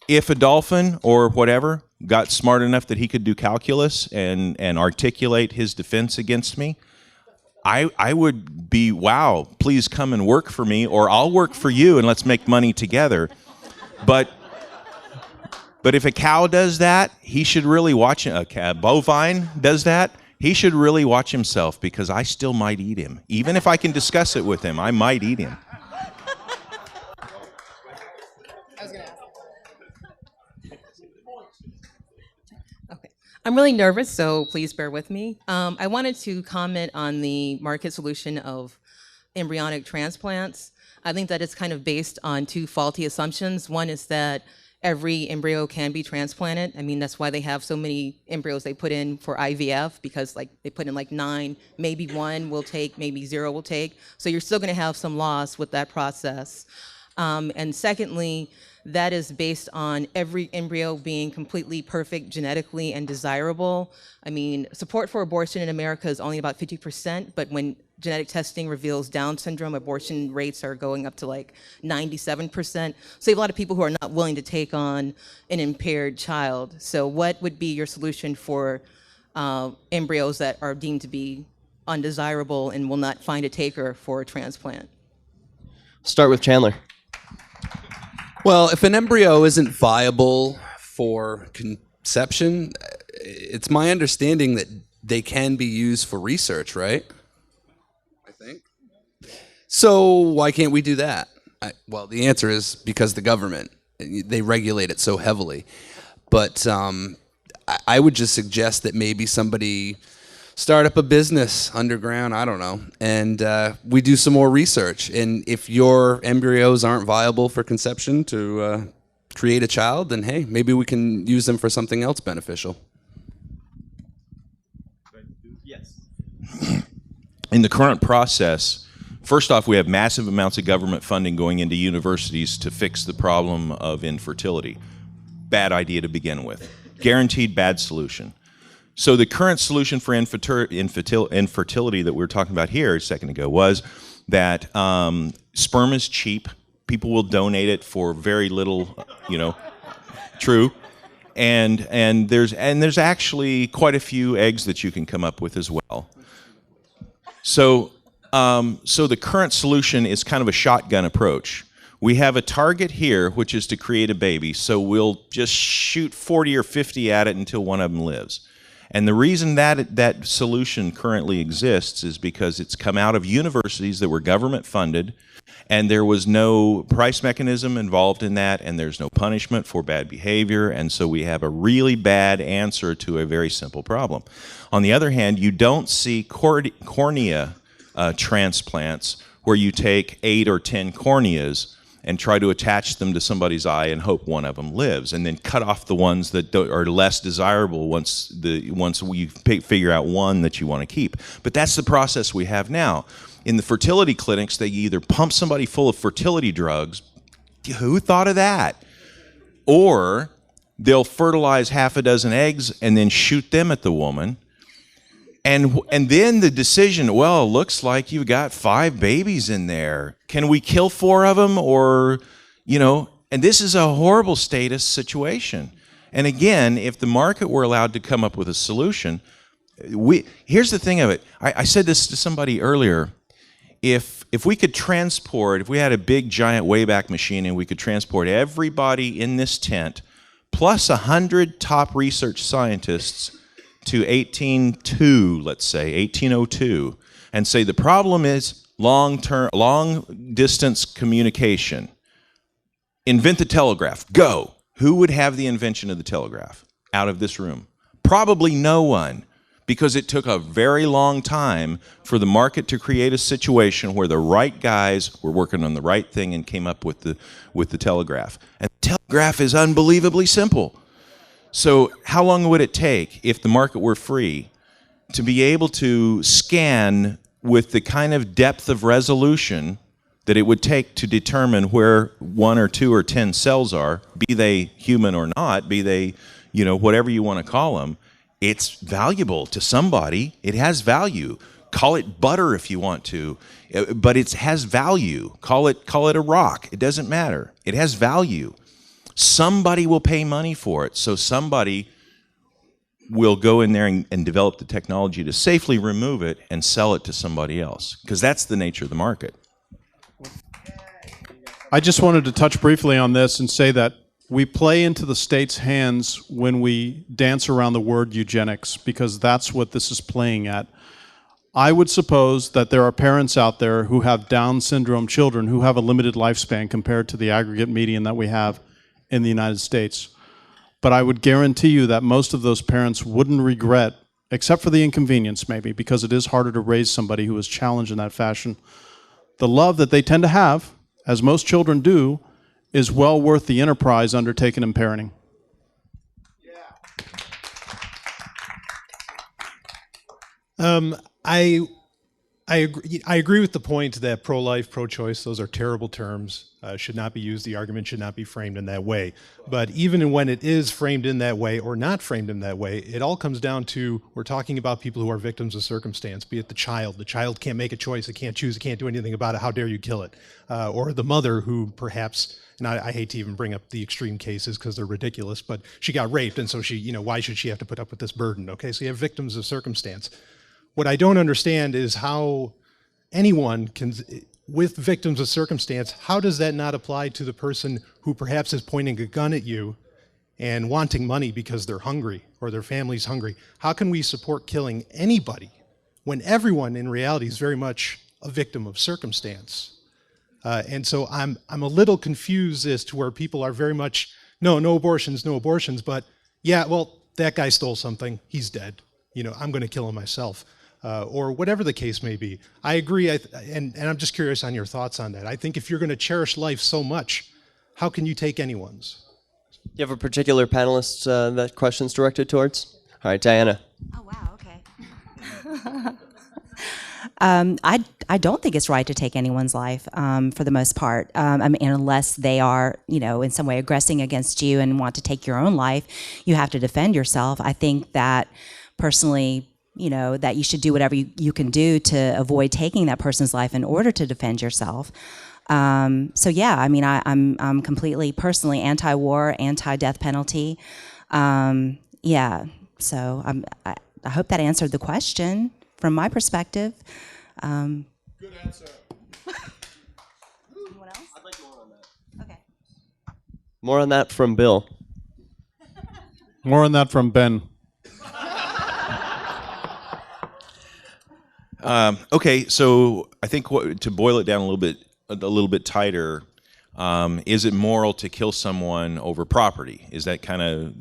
if a dolphin or whatever got smart enough that he could do calculus and articulate his defense against me, I would be, wow, please come and work for me, or I'll work for you and let's make money together. But if a cow does that, he should really watch it. A bovine does that, he should really watch himself, because I still might eat him. Even if I can discuss it with him, I might eat him. I'm really nervous, so please bear with me. I wanted to comment on the market solution of embryonic transplants. I think that it's kind of based on two faulty assumptions. One is that every embryo can be transplanted. I mean, that's why they have so many embryos they put in for IVF, because like they put in like 9, maybe 1 will take, maybe 0 will take. So you're still gonna have some loss with that process. And secondly, that is based on every embryo being completely perfect genetically and desirable. I mean, support for abortion in America is only about 50%, but when genetic testing reveals Down syndrome, abortion rates are going up to like 97%. So you have a lot of people who are not willing to take on an impaired child. So what would be your solution for embryos that are deemed to be undesirable and will not find a taker for a transplant? Start with Chandler. Well, if an embryo isn't viable for conception, it's my understanding that they can be used for research, right? I think. So why can't we do that? Well, the answer is because the government, they regulate it so heavily. But I would just suggest that maybe somebody start up a business underground, I don't know, and we do some more research. And if your embryos aren't viable for conception to create a child, then hey, maybe we can use them for something else beneficial. Yes. In the current process, first off, we have massive amounts of government funding going into universities to fix the problem of infertility. Bad idea to begin with. Guaranteed bad solution. So the current solution for infertility that we were talking about here a second ago was that sperm is cheap. People will donate it for very little, true. And there's actually quite a few eggs that you can come up with as well. So the current solution is kind of a shotgun approach. We have a target here, which is to create a baby. So we'll just shoot 40 or 50 at it until one of them lives. And the reason that solution currently exists is because it's come out of universities that were government funded, and there was no price mechanism involved in that, and there's no punishment for bad behavior, and so we have a really bad answer to a very simple problem. On the other hand, you don't see cornea transplants where you take 8 or 10 corneas and try to attach them to somebody's eye and hope one of them lives, and then cut off the ones that are less desirable once you figure out one that you want to keep. But that's the process we have now. In the fertility clinics, they either pump somebody full of fertility drugs, who thought of that? Or they'll fertilize half a dozen eggs and then shoot them at the woman. And then the decision, well, it looks like you've got 5 babies in there. Can we kill 4 of them? Or, and this is a horrible status situation. And again, if the market were allowed to come up with a solution, here's the thing of it. I said this to somebody earlier. If we could transport, if we had a big giant Wayback Machine and we could transport everybody in this tent, plus 100 top research scientists to 1802, and say the problem is long distance communication. Invent the telegraph. Go. Who would have the invention of the telegraph out of this room? Probably no one, because it took a very long time for the market to create a situation where the right guys were working on the right thing and came up with the telegraph. And the telegraph is unbelievably simple. So how long would it take, if the market were free, to be able to scan with the kind of depth of resolution that it would take to determine where 1 or 2 or 10 cells are, be they human or not, be they, whatever you want to call them? It's valuable to somebody. It has value. Call it butter if you want to, but it has value. Call it a rock. It doesn't matter. It has value. Somebody will pay money for it, so somebody will go in there and develop the technology to safely remove it and sell it to somebody else, because that's the nature of the market. I just wanted to touch briefly on this and say that we play into the state's hands when we dance around the word eugenics, because that's what this is playing at. I would suppose that there are parents out there who have Down syndrome children who have a limited lifespan compared to the aggregate median that we have in the United States. But I would guarantee you that most of those parents wouldn't regret, except for the inconvenience maybe, because it is harder to raise somebody who is challenged in that fashion. The love that they tend to have, as most children do, is well worth the enterprise undertaken in parenting. I I agree with the point that pro-life, pro-choice, those are terrible terms, should not be used. The argument should not be framed in that way. But even when it is framed in that way or not framed in that way, it all comes down to we're talking about people who are victims of circumstance, be it the child. The child can't make a choice, it can't choose, it can't do anything about it. How dare you kill it? Or the mother who perhaps, and I hate to even bring up the extreme cases because they're ridiculous, but she got raped, and so she, why should she have to put up with this burden? Okay, so you have victims of circumstance. What I don't understand is how anyone can, with victims of circumstance, how does that not apply to the person who perhaps is pointing a gun at you and wanting money because they're hungry or their family's hungry? How can we support killing anybody when everyone in reality is very much a victim of circumstance? And so I'm a little confused as to where people are very much, no abortions, but yeah, well, that guy stole something, he's dead. I'm going to kill him myself. Or whatever the case may be. I agree, and I'm just curious on your thoughts on that. I think if you're going to cherish life so much, how can you take anyone's? Do you have a particular panelist that question's directed towards? All right, Diana. Oh, wow, okay. I don't think it's right to take anyone's life for the most part. Unless they are, in some way aggressing against you and want to take your own life, you have to defend yourself. I think that personally, that you should do whatever you can do to avoid taking that person's life in order to defend yourself. So yeah, I'm completely personally anti-war, anti-death penalty. Yeah, so I hope that answered the question from my perspective. Good answer. Anyone else? I'd like more on that. Okay. More on that from Bill. More on that from Ben. Okay, so I think to boil it down a little bit tighter, is it moral to kill someone over property? Is that kind of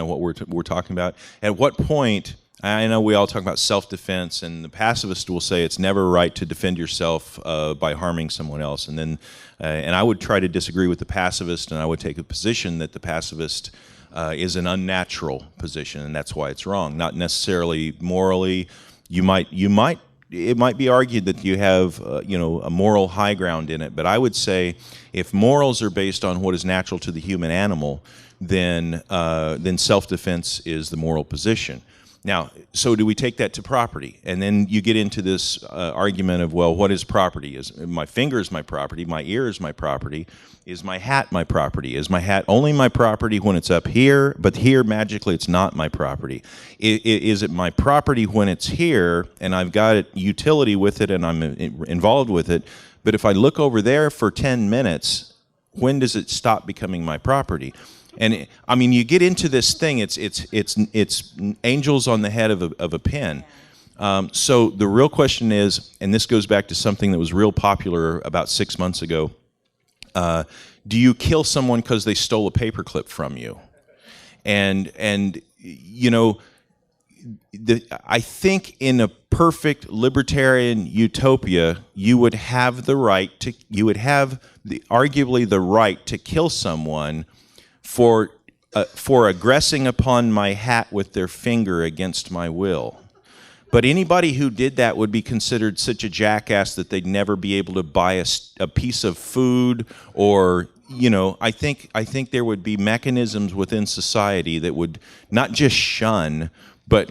what we're talking about? At what point? I know we all talk about self-defense, and the pacifist will say it's never right to defend yourself by harming someone else, and then and I would try to disagree with the pacifist, and I would take a position that the pacifist is an unnatural position, and that's why it's wrong. Not necessarily morally. It might be argued that you have, a moral high ground in it, but I would say if morals are based on what is natural to the human animal, then self-defense is the moral position. Now, so do we take that to property? And then you get into this argument of, well, what is property? Is my finger is my property? My ear is my property? Is my hat my property? Is my hat only my property when it's up here, but here magically it's not my property? Is it my property when it's here and I've got utility with it and I'm involved with it, but if I look over there for 10 minutes, when does it stop becoming my property? And you get into this thing. It's angels on the head of a pin. So the real question is, and this goes back to something that was real popular about 6 months ago. Do you kill someone because they stole a paperclip from you? And I think in a perfect libertarian utopia, you would have arguably the right to kill someone for aggressing upon my hat with their finger against my will. But anybody who did that would be considered such a jackass that they'd never be able to buy a piece of food, or I think there would be mechanisms within society that would not just shun, but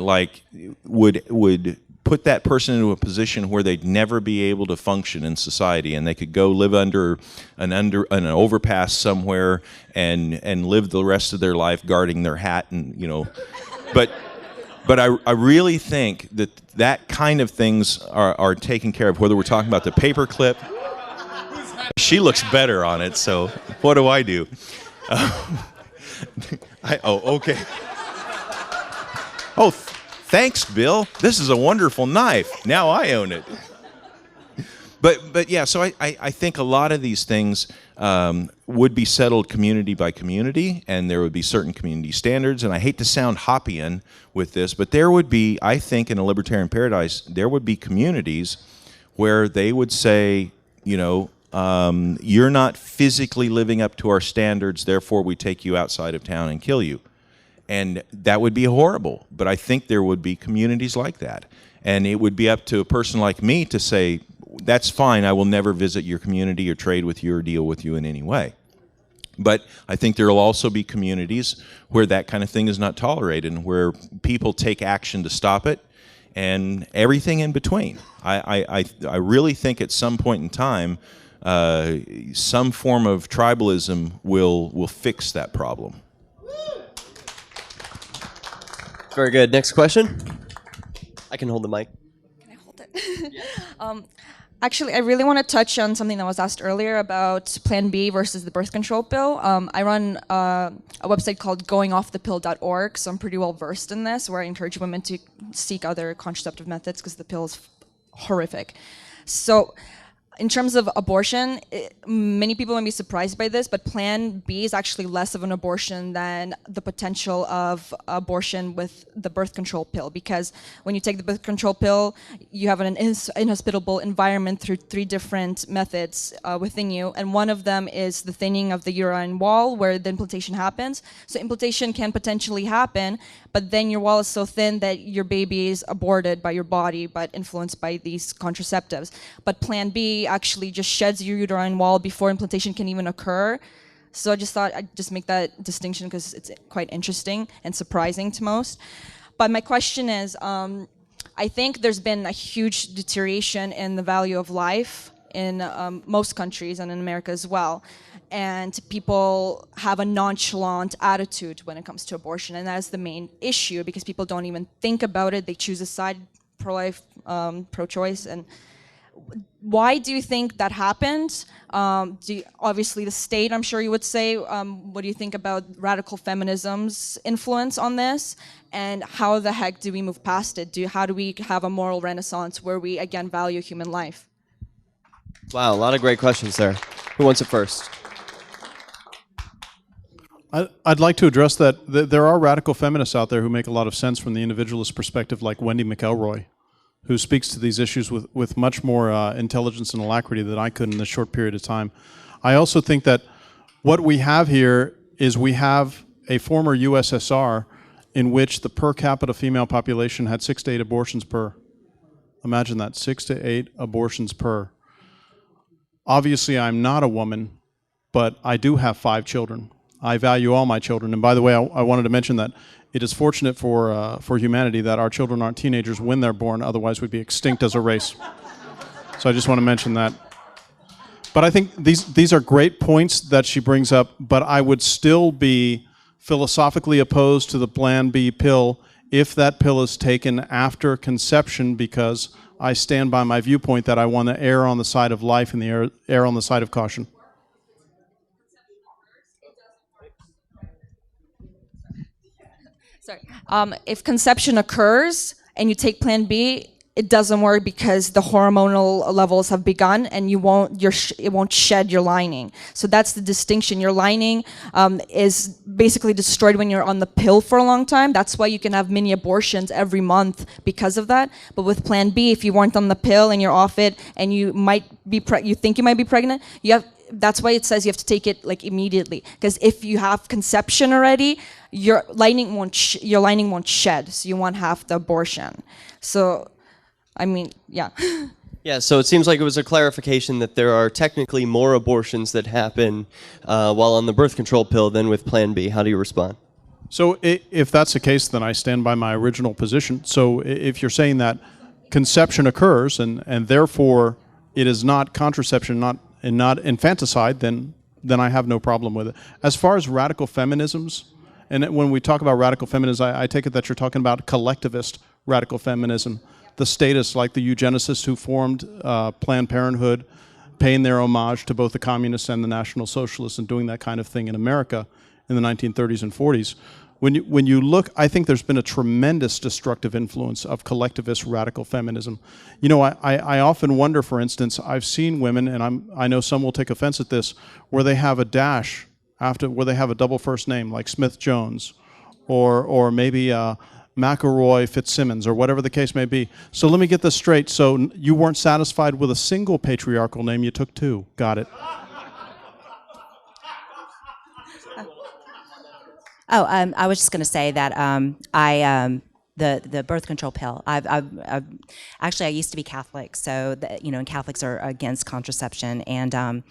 would put that person into a position where they'd never be able to function in society, and they could go live under an overpass somewhere and live the rest of their life guarding their hat, and but I really think that kind of things are taken care of, whether we're talking about the paperclip. She looks better on it, so what do I do? Okay. Oh, thanks, Bill. This is a wonderful knife. Now I own it. But yeah, so I think a lot of these things would be settled community by community, and there would be certain community standards. And I hate to sound Hoppian with this, but there would be, I think, in a libertarian paradise, there would be communities where they would say, you're not physically living up to our standards, therefore we take you outside of town and kill you. And that would be horrible, but I think there would be communities like that. And it would be up to a person like me to say, that's fine, I will never visit your community or trade with you or deal with you in any way. But I think there will also be communities where that kind of thing is not tolerated and where people take action to stop it and everything in between. I really think at some point in time, some form of tribalism will fix that problem. Very good. Next question. I can hold the mic. Actually, I really want to touch on something that was asked earlier about Plan B versus the birth control pill. I run a website called goingoffthepill.org, so I'm pretty well versed in this, where I encourage women to seek other contraceptive methods because the pill is horrific. So in terms of abortion, many people may be surprised by this, but Plan B is actually less of an abortion than the potential of abortion with the birth control pill, because when you take the birth control pill, you have an inhospitable environment through 3 different methods within you, and one of them is the thinning of the uterine wall where the implantation happens. So implantation can potentially happen, but then your wall is so thin that your baby is aborted by your body, but influenced by these contraceptives. But Plan B actually just sheds your uterine wall before implantation can even occur. So I just thought I'd just make that distinction because it's quite interesting and surprising to most. But my question is, I think there's been a huge deterioration in the value of life in most countries and in America as well. And people have a nonchalant attitude when it comes to abortion, and that is the main issue because people don't even think about it. They choose a side, pro-life, pro-choice, and why do you think that happened? Obviously the state, I'm sure you would say. What do you think about radical feminism's influence on this? And how the heck do we move past it? How do we have a moral renaissance where we, again, value human life? Wow, a lot of great questions there. Who wants it first? I'd like to address that. There are radical feminists out there who make a lot of sense from the individualist perspective, like Wendy McElroy, who speaks to these issues with much more intelligence and alacrity than I could in this short period of time. I also think that what we have here is we have a former USSR in which the per capita female population had 6 to 8 abortions per. Imagine that, 6 to 8 abortions per. Obviously, I'm not a woman, but I do have 5 children. I value all my children. And by the way, I wanted to mention that it is fortunate for humanity that our children aren't teenagers when they're born, otherwise we'd be extinct as a race. So I just want to mention that. But I think these are great points that she brings up, but I would still be philosophically opposed to the Plan B pill if that pill is taken after conception, because I stand by my viewpoint that I want to err on the side of life and err on the side of caution. Sorry. If conception occurs and you take Plan B, it doesn't work because the hormonal levels have begun and it won't shed your lining. So that's the distinction. Your lining is basically destroyed when you're on the pill for a long time. That's why you can have many abortions every month because of that. But with Plan B, if you weren't on the pill and you're off it and you might be you think you might be pregnant, that's why it says you have to take it like immediately. Because if you have conception already, your lining won't shed, so you won't have the abortion. So, I mean, yeah. Yeah, so it seems like it was a clarification that there are technically more abortions that happen while on the birth control pill than with Plan B. How do you respond? So if that's the case, then I stand by my original position. So if you're saying that conception occurs and therefore it is not contraception, not infanticide, then I have no problem with it. As far as radical feminisms, and when we talk about radical feminism, I take it that you're talking about collectivist radical feminism. The statists like the eugenicists who formed Planned Parenthood, paying their homage to both the communists and the National Socialists and doing that kind of thing in America in the 1930s and 40s. When you look, I think there's been a tremendous destructive influence of collectivist radical feminism. You know, I often wonder, for instance, I've seen women, and I know some will take offense at this, where they have a dash where they have a double first name, like Smith-Jones, or maybe McElroy Fitzsimmons, or whatever the case may be. So let me get this straight. So you weren't satisfied with a single patriarchal name, you took 2. Got it. I was just going to say that the birth control pill. I've actually, I used to be Catholic, so and Catholics are against contraception, and I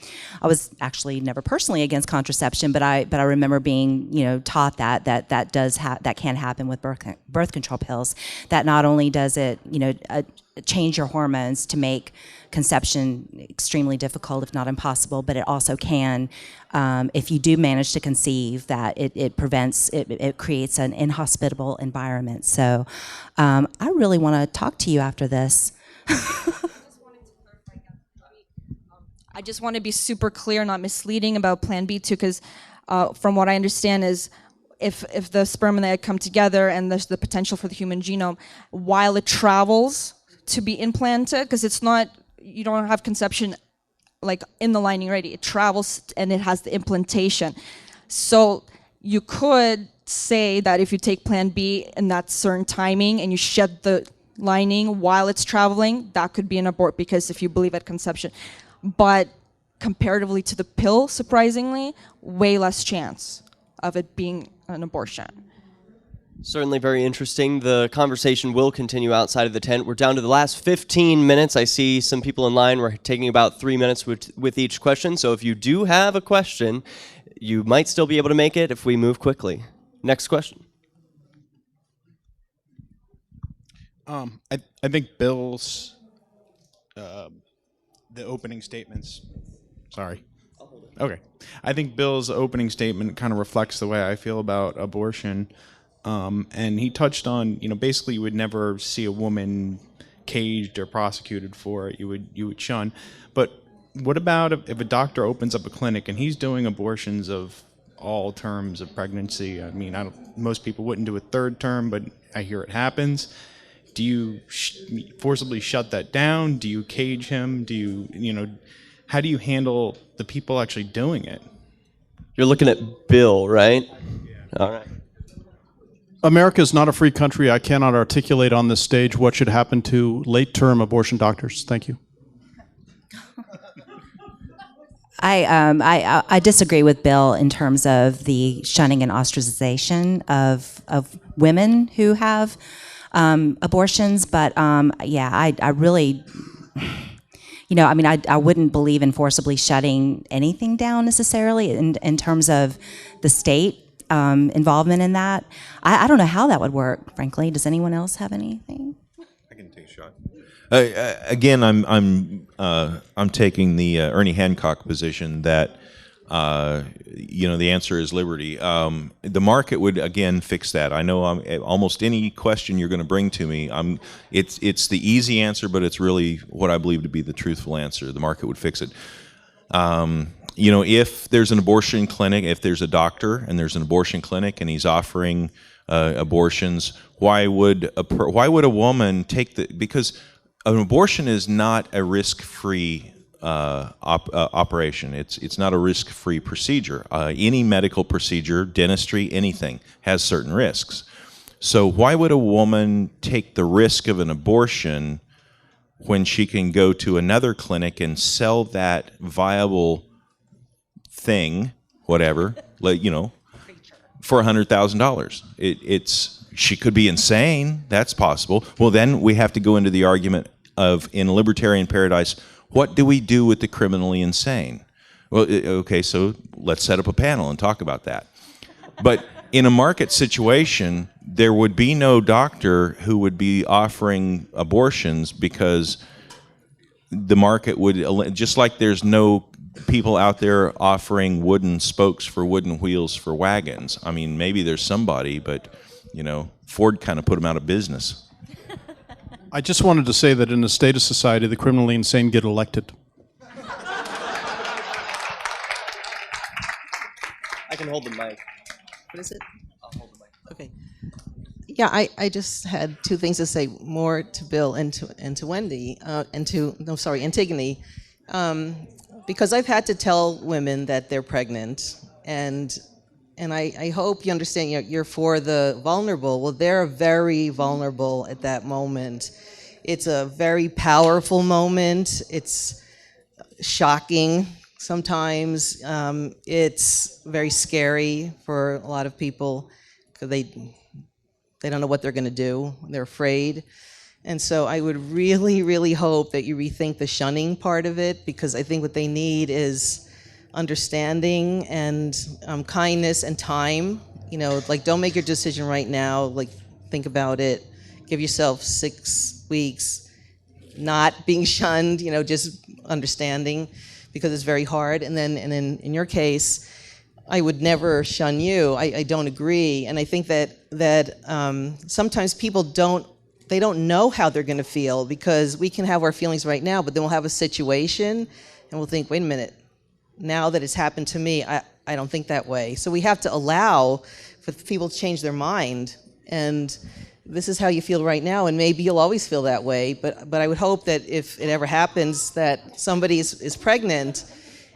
was actually never personally against contraception, but I remember being taught that can happen with birth control pills. That not only does it change your hormones to make conception extremely difficult, if not impossible, but it also can, if you do manage to conceive, that it creates an inhospitable environment. So I really want to talk to you after this. I just want to be super clear, not misleading about Plan B too, because from what I understand is if the sperm and the egg come together and there's the potential for the human genome, while it travels to be implanted, because it's not, you don't have conception like in the lining already, it travels and it has the implantation. So you could say that if you take Plan B in that certain timing and you shed the lining while it's traveling, that could be an abort, because if you believe at conception. But comparatively to the pill, surprisingly, way less chance of it being an abortion. Certainly very interesting. The conversation will continue outside of the tent. We're down to the last 15 minutes. I see some people in line. We're taking about 3 minutes with each question. So if you do have a question, you might still be able to make it if we move quickly. Next question. I think Bill's the opening statements. Sorry. Okay. I think Bill's opening statement kind of reflects the way I feel about abortion. And he touched on, basically you would never see a woman caged or prosecuted for it. You would shun. But what about if a doctor opens up a clinic and he's doing abortions of all terms of pregnancy? I mean, most people wouldn't do a third term, but I hear it happens. Do you forcibly shut that down? Do you cage him? Do you, how do you handle the people actually doing it? You're looking at Bill, right? Yeah. All right. America is not a free country. I cannot articulate on this stage what should happen to late-term abortion doctors. Thank you. I disagree with Bill in terms of the shunning and ostracization of women who have abortions, but I really, I wouldn't believe in forcibly shutting anything down necessarily in terms of the state involvement in that. I don't know how that would work, frankly. Does anyone else have anything? I can take a shot. Again, I'm taking the Ernie Hancock position that the answer is liberty. The market would again fix that. I know almost any question you're going to bring to me, it's the easy answer, but it's really what I believe to be the truthful answer. The market would fix it. If there's an abortion clinic, if there's a doctor and there's an abortion clinic and he's offering abortions, why would a woman take because an abortion is not a risk-free operation. It's not a risk-free procedure. Any medical procedure, dentistry, anything has certain risks. So why would a woman take the risk of an abortion when she can go to another clinic and sell that viable thing, whatever, for $100,000? She could be insane. That's possible. Well, then we have to go into the argument of, in a libertarian paradise, what do we do with the criminally insane? Well, okay, so let's set up a panel and talk about that. But in a market situation, there would be no doctor who would be offering abortions because the market would, just like there's no people out there offering wooden spokes for wooden wheels for wagons. I mean, maybe there's somebody, but, Ford kind of put them out of business. I just wanted to say that in a state of society, the criminally insane get elected. I can hold the mic. What is it? I'll hold the mic. Okay. Yeah, I just had two things to say, more to Bill and to Wendy, Antigone, because I've had to tell women that they're pregnant, and I hope you understand, you're for the vulnerable. Well, they're very vulnerable at that moment. It's a very powerful moment. It's shocking sometimes. It's very scary for a lot of people because They don't know what they're going to do. They're afraid. And so I would really, really hope that you rethink the shunning part of it, because I think what they need is understanding and kindness and time. You know, like, don't make your decision right now. Like, think about it. Give yourself 6 weeks, not being shunned, you know, just understanding, because it's very hard. And then in your case, I would never shun you. I don't agree. And I think that sometimes people don't know how they're going to feel, because we can have our feelings right now, but then we'll have a situation and we'll think, wait a minute, now that it's happened to me, I don't think that way. So we have to allow for people to change their mind. And this is how you feel right now, and maybe you'll always feel that way. But I would hope that if it ever happens that somebody is pregnant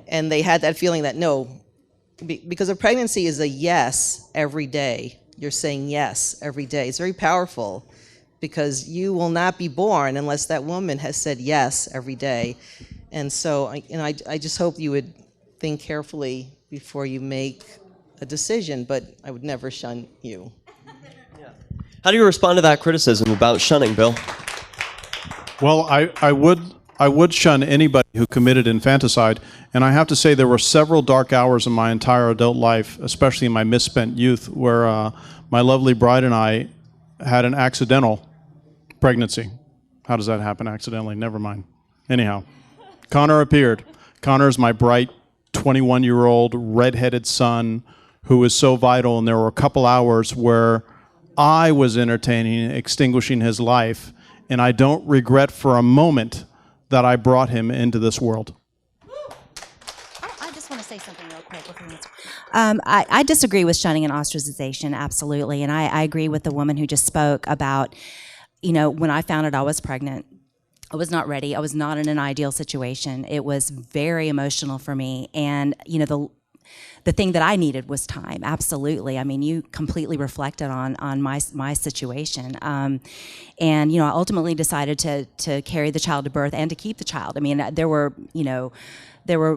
and they had that feeling that no, because a pregnancy is a yes every day. You're saying yes every day. It's very powerful, because you will not be born unless that woman has said yes every day. And so I just hope you would think carefully before you make a decision, but I would never shun you. How do you respond to that criticism about shunning, Bill? Well, I would shun anybody who committed infanticide, and I have to say there were several dark hours in my entire adult life, especially in my misspent youth, where my lovely bride and I had an accidental pregnancy. How does that happen accidentally? Never mind. Anyhow, Connor appeared. Connor is my bright 21-year-old redheaded son who is so vital, and there were a couple hours where I was entertaining extinguishing his life, and I don't regret for a moment that I brought him into this world. I just want to say something real quick before you answer. I disagree with shunning and ostracization, absolutely, and I agree with the woman who just spoke about, you know, when I found out I was pregnant, I was not ready. I was not in an ideal situation. It was very emotional for me, and you know, the thing that I needed was time. Absolutely. I mean, you completely reflected on my situation. And, you know, I ultimately decided to carry the child to birth and to keep the child. I mean, there were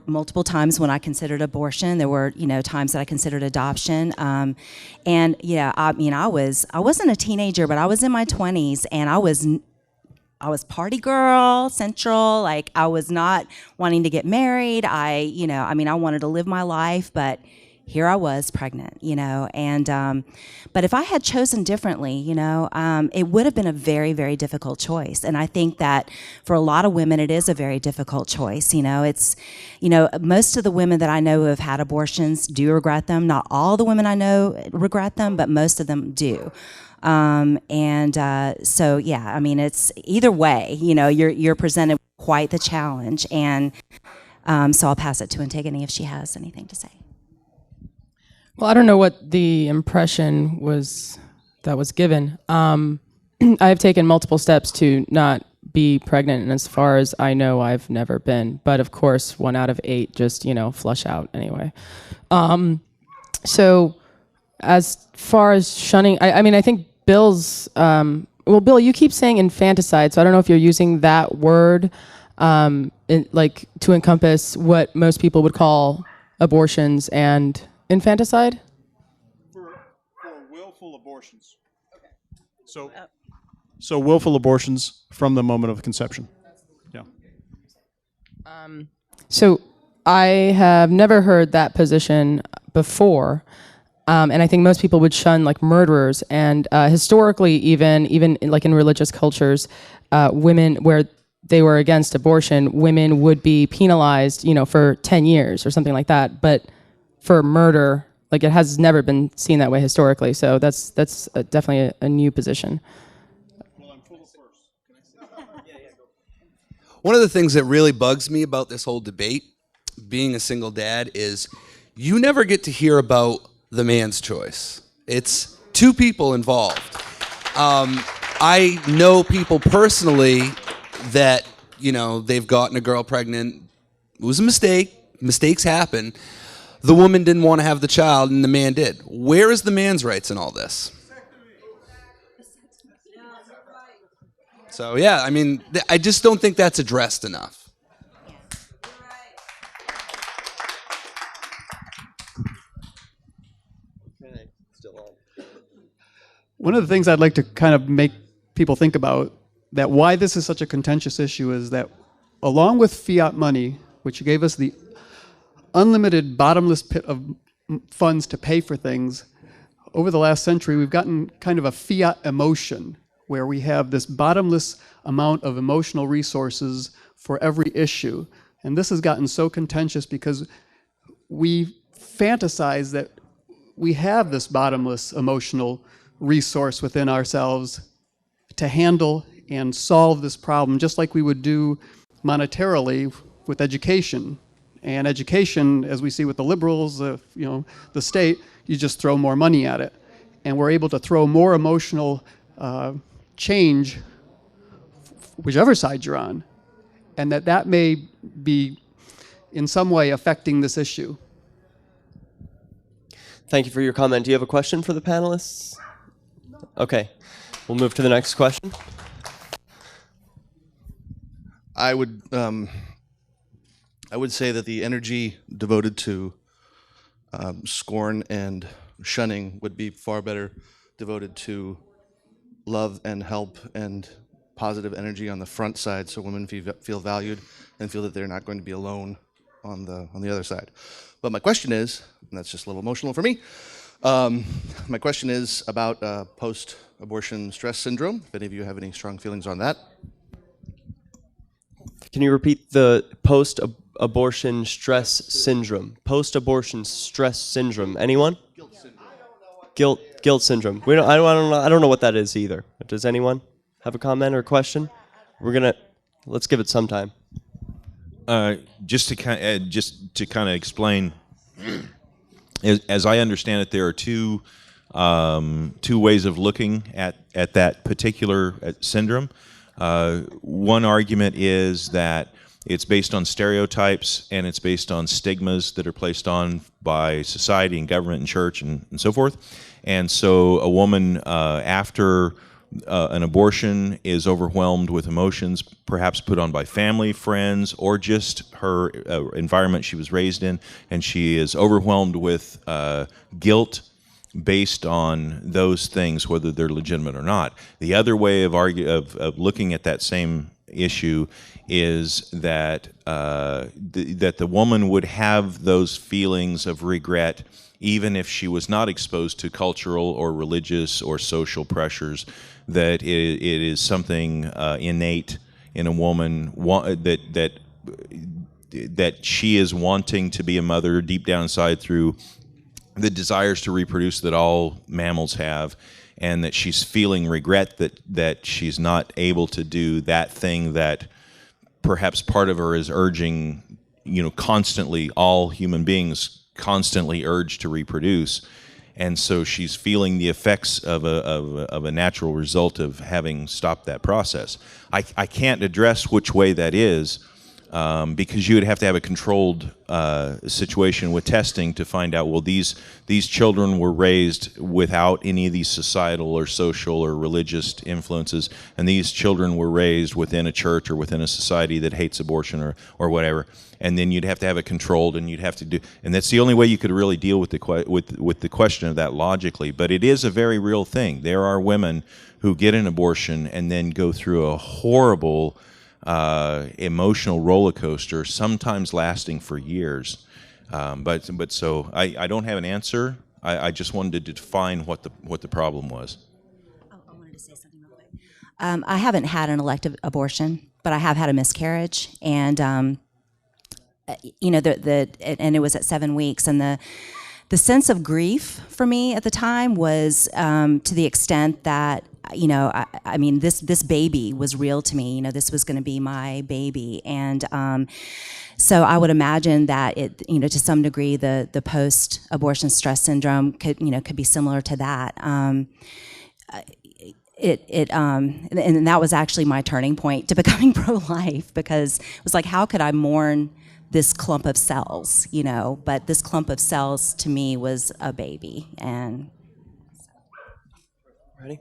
multiple times when I considered abortion. There were, you know, times that I considered adoption. And yeah, I mean, I wasn't a teenager, but I was in my 20s, and I was party girl central. Like, I was not wanting to get married. I wanted to live my life, but here I was pregnant, you know, and, but if I had chosen differently, you know, it would have been a very, very difficult choice. And I think that for a lot of women, it is a very difficult choice. You know, it's, you know, most of the women that I know who have had abortions do regret them. Not all the women I know regret them, but most of them do. So yeah, I mean, it's either way, you know, you're presented with quite the challenge, and so I'll pass it to Antigone if she has anything to say. Well, I don't know what the impression was that was given. I've taken multiple steps to not be pregnant, and as far as I know, I've never been. But of course, 1 out of 8 just, you know, flush out anyway. So as far as shunning, I mean, I think Bill's, well, Bill, you keep saying infanticide, so I don't know if you're using that word like to encompass what most people would call abortions and infanticide? For willful abortions. Okay. So willful abortions from the moment of conception. Yeah. So I have never heard that position before. And I think most people would shun like murderers, and historically, even like in religious cultures, women where they were against abortion, women would be penalized, you know, for 10 years or something like that. But for murder, like, it has never been seen that way historically. So that's definitely a new position. One of the things that really bugs me about this whole debate, being a single dad, is you never get to hear about the man's choice. It's 2 people involved. I know people personally that, you know, they've gotten a girl pregnant. It was a mistake. Mistakes happen. The woman didn't want to have the child, and the man did. Where is the man's rights in all this? So yeah, I mean, I just don't think that's addressed enough. One of the things I'd like to kind of make people think about, that why this is such a contentious issue, is that along with fiat money, which gave us the unlimited bottomless pit of funds to pay for things, over the last century we've gotten kind of a fiat emotion, where we have this bottomless amount of emotional resources for every issue. And this has gotten so contentious because we fantasize that we have this bottomless emotional resource within ourselves to handle and solve this problem, just like we would do monetarily with education. And education, as we see with the liberals, the state, you just throw more money at it. And we're able to throw more emotional change, whichever side you're on. And that may be in some way affecting this issue. Thank you for your comment. Do you have a question for the panelists? Okay, we'll move to the next question. I would say that the energy devoted to scorn and shunning would be far better devoted to love and help and positive energy on the front side, so women feel valued and feel that they're not going to be alone on the other side. But my question is, and that's just a little emotional for me, my question is about post-abortion stress syndrome, if any of you have any strong feelings on that. Can you repeat the post-abortion stress syndrome? Post-abortion stress syndrome. Anyone? Guilt syndrome. I don't know what that is either. Does anyone have a comment or a question? Let's give it some time. Just to kind of explain, as I understand it, there are two ways of looking at that particular syndrome. One argument is that it's based on stereotypes and it's based on stigmas that are placed on by society and government and church and so forth. And so a woman after an abortion is overwhelmed with emotions, perhaps put on by family, friends, or just her environment she was raised in, and she is overwhelmed with guilt based on those things, whether they're legitimate or not. The other way of looking at that same issue is that that the woman would have those feelings of regret even if she was not exposed to cultural or religious or social pressures, that it is something innate in a woman that she is wanting to be a mother deep down inside through the desires to reproduce that all mammals have, and that she's feeling regret that she's not able to do that thing that perhaps part of her is urging, constantly. All human beings constantly urge to reproduce, and so she's feeling the effects of a natural result of having stopped that process. I can't address which way that is, because you would have to have a controlled situation with testing to find out, well, these children were raised without any of these societal or social or religious influences, and these children were raised within a church or within a society that hates abortion or whatever. And then you'd have to have it controlled, and you'd have to do, and that's the only way you could really deal with the question of that logically. But it is a very real thing. There are women who get an abortion and then go through a horrible emotional roller coaster, sometimes lasting for years. But so I don't have an answer. I just wanted to define what the problem was. I wanted to say something real quick. I haven't had an elective abortion, but I have had a miscarriage, and and it was at 7 weeks, and the sense of grief for me at the time was to the extent that, this baby was real to me. This was going to be my baby, and so I would imagine that it, to some degree, the post-abortion stress syndrome could be similar to that. And that was actually my turning point to becoming pro-life, because it was like, how could I mourn this clump of cells, but this clump of cells to me was a baby. And ready?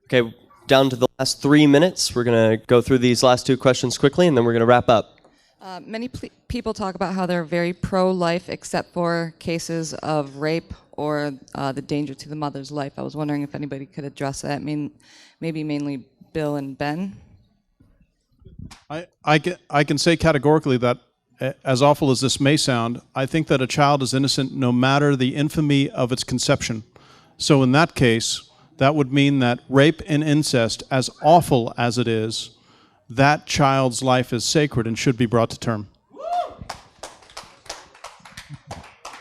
Okay, down to the last 3 minutes. We're going to go through these last two questions quickly, and then we're going to wrap up. Many people talk about how they're very pro-life except for cases of rape or the danger to the mother's life. I was wondering if anybody could address that. I mean, maybe mainly Bill and Ben. I can say categorically that, as awful as this may sound, I think that a child is innocent no matter the infamy of its conception. So in that case, that would mean that rape and incest, as awful as it is, that child's life is sacred and should be brought to term.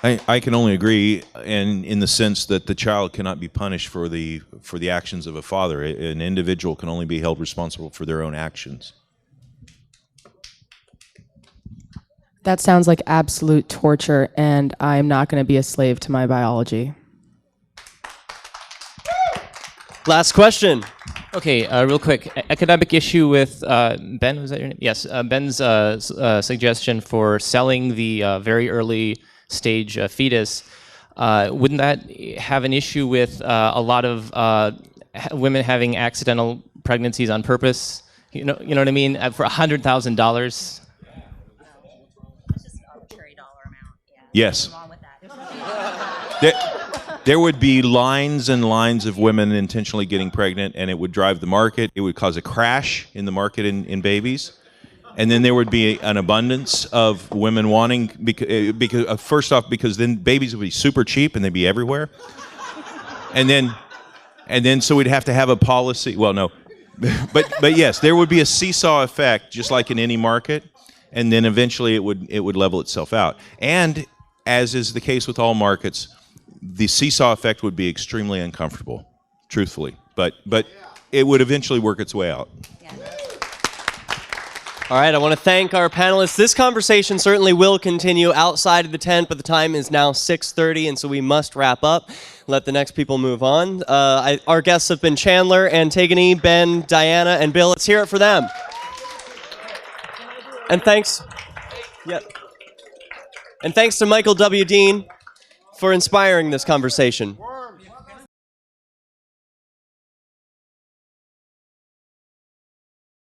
I can only agree, and in the sense that the child cannot be punished for the actions of a father. An individual can only be held responsible for their own actions. That sounds like absolute torture, and I'm not going to be a slave to my biology. Last question. Okay, real quick. Academic issue with Ben, was that your name? Yes, Ben's suggestion for selling the very early stage fetus. Wouldn't that have an issue with a lot of women having accidental pregnancies on purpose? You know what I mean? For $100,000. Yes. There would be lines and lines of women intentionally getting pregnant, and it would drive the market. It would cause a crash in the market in babies. And then there would be an abundance of women wanting, because first off, because then babies would be super cheap and they'd be everywhere. And then so we'd have to have a policy. Well, no. But yes, there would be a seesaw effect, just like in any market. And then eventually it would level itself out. And as is the case with all markets, the seesaw effect would be extremely uncomfortable, truthfully. But it would eventually work its way out. All right, I want to thank our panelists. This conversation certainly will continue outside of the tent, but the time is now 6:30, and so we must wrap up. Let the next people move on. Our guests have been Chandler, Antigone, Ben, Diana, and Bill. Let's hear it for them. And thanks. Yep. And thanks to Michael W. Dean for inspiring this conversation.